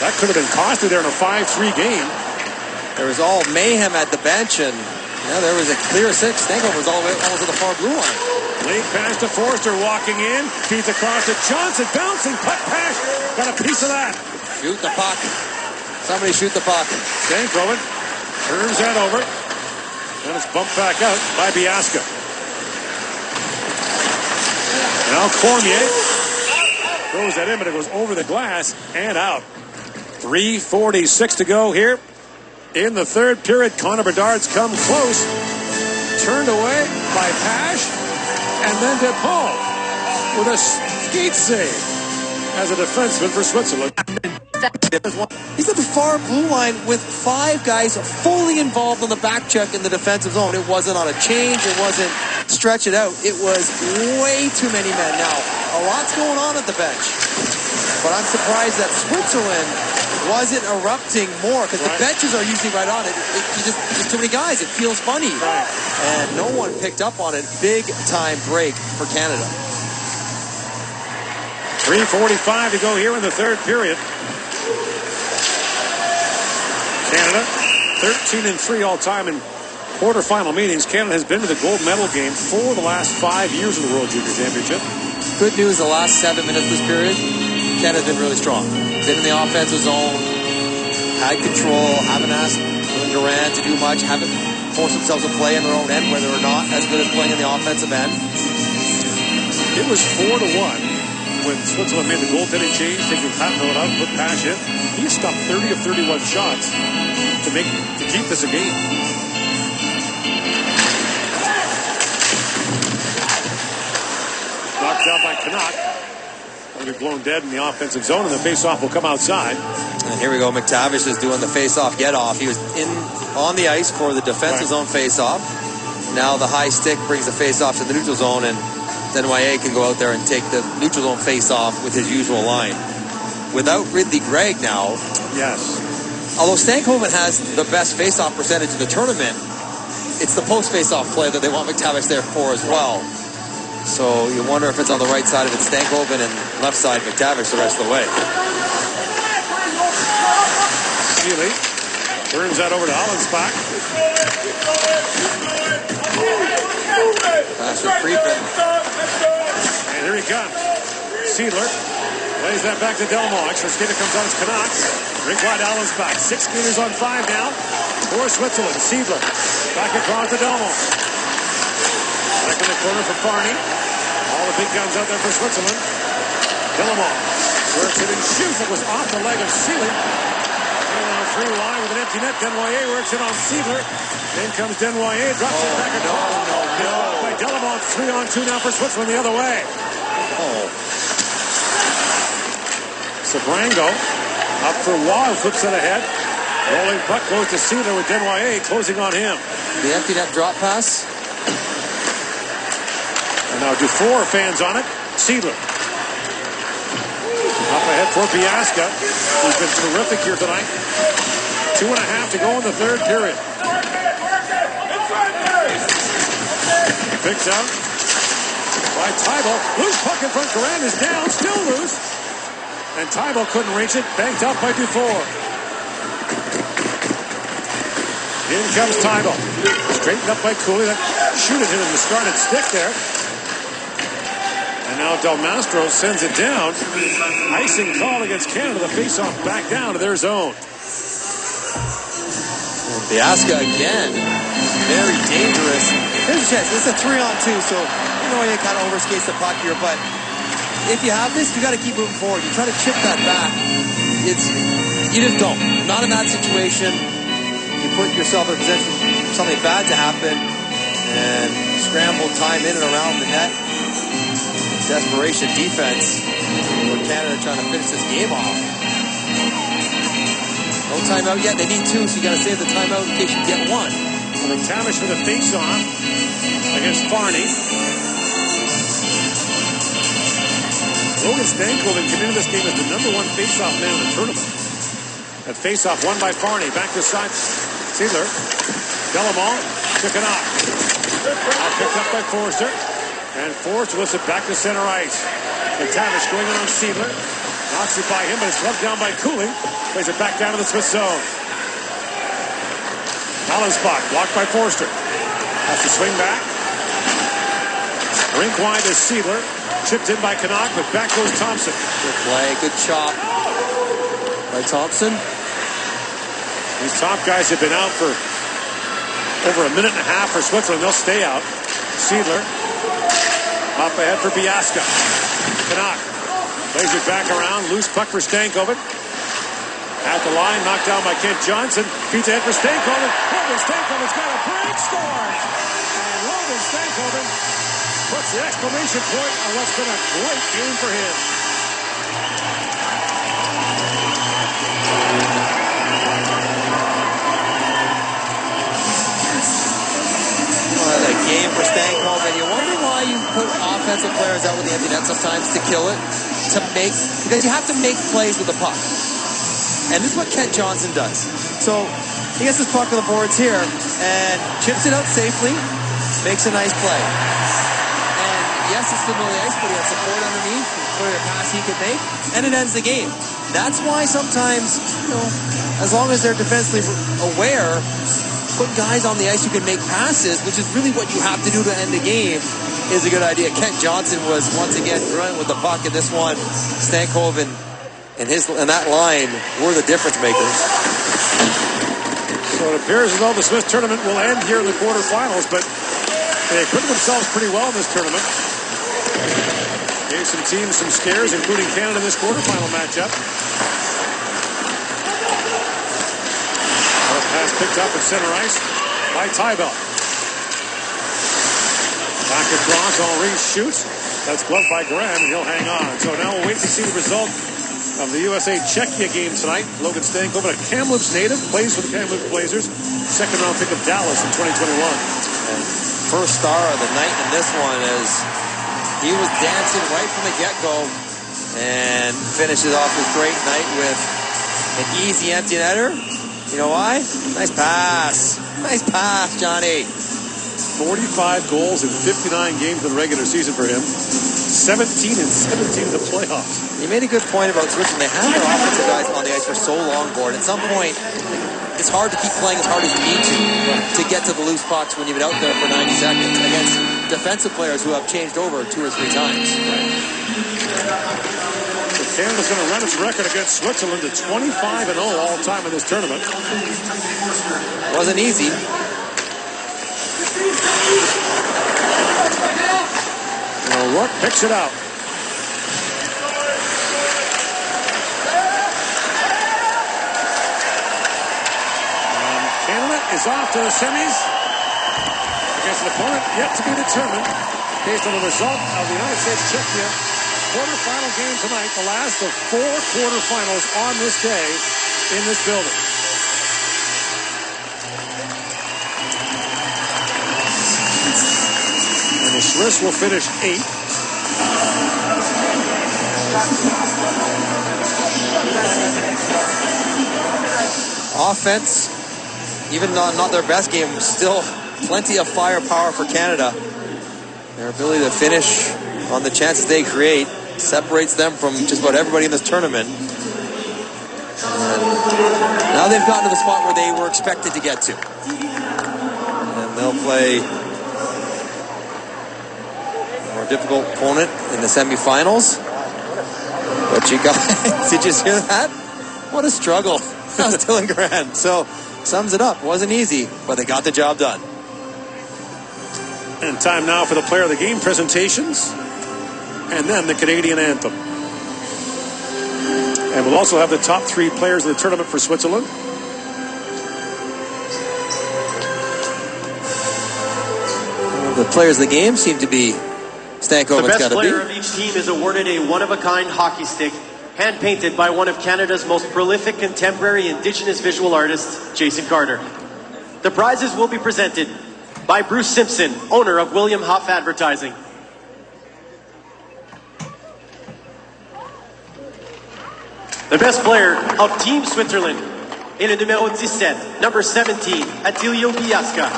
That could have been costly there in a 5-3 game. There was all mayhem at the bench, and there was a clear 6. Stankover was all the way almost to the far blue line. Late pass to Forster, walking in, feeds across to Johnson, bouncing, puck pass, got a piece of that. Shoot the puck. Somebody shoot the puck. Stankoven turns that over, and it's bumped back out by Biasca. Now Cormier throws that in, but it goes over the glass and out. 3:46 to go here in the third period. Connor Bedard's come close. Turned away by Pash. And then DePaul with a skate save as a defenseman for Switzerland. He's at the far blue line with 5 guys fully involved on the back check in the defensive zone. It wasn't on a change. It wasn't stretch it out. It was way too many men. Now, a lot's going on at the bench. But I'm surprised that Switzerland wasn't erupting more because the benches are usually right on it. There's too many guys. It feels funny. And no one picked up on it. Big time break for Canada. 3:45 to go here in the third period. Canada, 13-3 all time in quarterfinal meetings. Canada has been to the gold medal game 4 of the last 5 years of the World Junior Championship. Good news, the last 7 minutes of this period, Canada's been really strong. Been in the offensive zone, had control, haven't asked Durant to do much, haven't forced themselves to play in their own end where they were not as good as playing in the offensive end. It was 4-1 when Switzerland made the goaltending change, taking Patnaud out, put Pash in. He stopped 30 of 31 shots to keep this a game. Knocked out by Canuck. He'll be blown dead in the offensive zone, and the face-off will come outside. And here we go. McTavish is doing the face-off get-off. He was on the ice for the defensive zone face-off. Now the high stick brings the face-off to the neutral zone, and Desnoyers can go out there and take the neutral zone face-off with his usual line. Without Ridley Gregg now. Yes. Although Stankoven has the best face-off percentage in the tournament, it's the post face-off play that they want McTavish there for as well. So you wonder if it's on the right side of it, Stankoven, and left side McTavish the rest of the way. Seeley turns that over to Allensbach. Pass for Friedman. And here he comes. Seidler lays that back to Delmo. Extra skater comes on as Canuck. Rink wide Allensbach. 6 meters on 5 now for Switzerland. Seidler back across to Delmo. Back in the corner for Farney. All the big guns out there for Switzerland. Delmo works it and shoots. It was off the leg of Seeley. Through line with an empty net. Desnoyers works it on Seidler. Then comes Desnoyers. Drops it back across. No. By Delamo. 3-on-2 now for Switzerland the other way. Sabrango up for Wall. Flips it ahead. Rolling puck goes to Seidler with Desnoyers closing on him. The empty net drop pass. And now Dufour fans on it. Seidler. Up ahead for Biasca, who's been terrific here tonight. 2.5 to go in the third period. Picks out by Tybalt. Loose puck in front. Garand is down, still loose. And Tybalt couldn't reach it. Banked up by Dufour. In comes Tybalt. Straightened up by Cooley. That shoot at him in the started stick there. And now Del Mastro sends it down. Icing call against Canada. The faceoff back down to their zone. Biasca again. Very dangerous. Here's a chance. This is a 3-on-2, so you know he kind of overskates the puck here, but if you have this, you got to keep moving forward. You try to chip that back. You just don't. Not in that situation. You put yourself in a position for something bad to happen and scramble time in and around the net. Desperation defense with Canada trying to finish this game off. No timeout yet. They need 2, so you got to save the timeout in case you get 1. So McTavish with a face-off against Farney. Logan Stankoven came into this game as the #1 face-off man in the tournament. That face-off won by Farney. Back to side. Seidler. Delamont to Canuck. Now picked up by Forster. And Forster lifts it back to center ice. McTavish going in on Seidler. Knocks it by him, but it's rubbed down by Cooling. Plays it back down to the Swiss zone. Allensbach blocked by Forster. Has to swing back. Rink wide is Seidler. Chipped in by Canuck, but back goes Thompson. Good play, good chop by Thompson. These top guys have been out for over a minute and a half for Switzerland. They'll stay out. Seidler up ahead for Biasca. Canuck plays it back around. Loose puck for Stankoven. At the line, knocked down by Kent Johnson. Feeds ahead for Stankoven. Logan Stankoven's got a break score. And Logan Stankoven puts the exclamation point on what's been a great game for him. What a game for Stankoven. You wonder why you put offensive players out with the empty net sometimes to kill it, because you have to make plays with the puck. And this is what Kent Johnson does. So he gets this puck on the boards here and chips it out safely, makes a nice play. And yes, it's the middle of the ice, but he has support underneath, for a pass he could make, and it ends the game. That's why sometimes, as long as they're defensively aware, put guys on the ice who can make passes, which is really what you have to do to end the game, is a good idea. Kent Johnson was once again brilliant with the puck, and this one, Stankoven and that line were the difference makers. So it appears as though the Swiss tournament will end here in the quarterfinals, but they equipped themselves pretty well in this tournament. Gave some teams some scares, including Canada in this quarterfinal matchup. Pass picked up at center ice by Tybell. Back across, Henry shoots. That's gloved by Graham, and he'll hang on. So now we'll wait to see the result of the USA-Czechia game tonight. Logan Stankoven, a Kamloops native, plays for the Kamloops Blazers. Second-round pick of Dallas in 2021. And first star of the night in this one is he was dancing right from the get-go and finishes off his great night with an easy empty netter. You know why? Nice pass. Nice pass, Johnny. 45 goals in 59 games in the regular season for him. 17 and 17 in the playoffs. You made a good point about switching. They have their offensive guys on the ice for so long, Gord. At some point, it's hard to keep playing as hard as you need to get to the loose pucks when you've been out there for 90 seconds against defensive players who have changed over 2 or 3 times. Canada's going to run its record against Switzerland to 25-0 all time in this tournament. Wasn't easy. Rourke picks it out. And Canada is off to the semis against an opponent yet to be determined based on the result of the United States-Czechia quarterfinal game tonight, the last of 4 quarterfinals on this day in this building. And the Swiss will finish 8th. Offense, even not their best game, still plenty of firepower for Canada. Their ability to finish on the chances they create separates them from just about everybody in this tournament. And now they've gotten to the spot where they were expected to get to. And they'll play a more difficult opponent in the semifinals. But you guys, did you hear that? What a struggle. That was Dylan Grant. So, sums it up. Wasn't easy, but they got the job done. And time now for the player of the game presentations. And then the Canadian anthem. And we'll also have the top 3 players of the tournament for Switzerland. The players of the game seem to be Stankoven's got to be. The best player of each team is awarded a one-of-a-kind hockey stick, hand-painted by one of Canada's most prolific contemporary Indigenous visual artists, Jason Carter. The prizes will be presented by Bruce Simpson, owner of William Huff Advertising. The best player of Team Switzerland est le numéro 17, number 17, Attilio Biasca.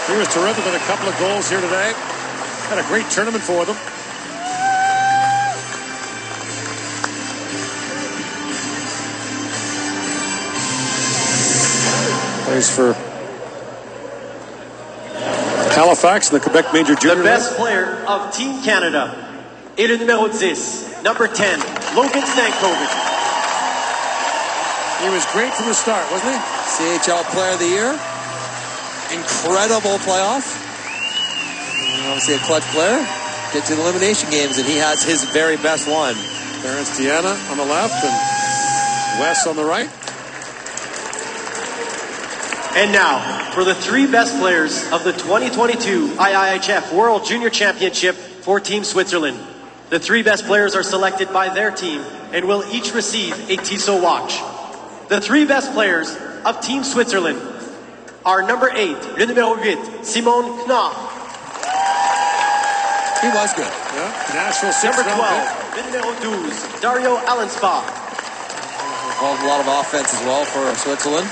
He was terrific with a couple of goals here today. Had a great tournament for them. Plays for Halifax in the Quebec Major Junior The best player of Team Canada est le numéro 10, number 10, Logan Stankoven. He was great from the start, wasn't he? CHL Player of the Year. Incredible playoff. Obviously a clutch player. Get to the elimination games, and he has his very best one. Terrence Tiana on the left and Wes on the right. And now, for the 3 best players of the 2022 IIHF World Junior Championship for Team Switzerland. The 3 best players are selected by their team and will each receive a Tissot watch. The 3 best players of Team Switzerland are number 8, le numéro 8, Simon Knopf. He was good. Yeah, Nashville 6 Number round 12, le numéro 12, Dario Allensbach. Involved a lot of offense as well for Switzerland.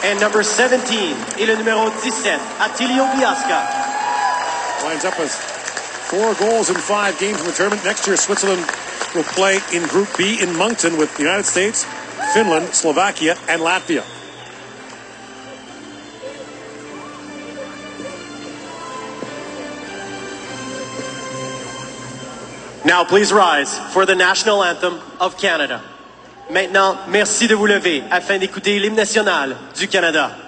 And number 17, et le numéro 17, Attilio Biasca. Lines up with 4 goals in 5 games in the tournament. Next year, Switzerland will play in Group B in Moncton with the United States, Finland, Slovakia, and Latvia. Now please rise for the national anthem of Canada. Maintenant, merci de vous lever afin d'écouter l'hymne national du Canada.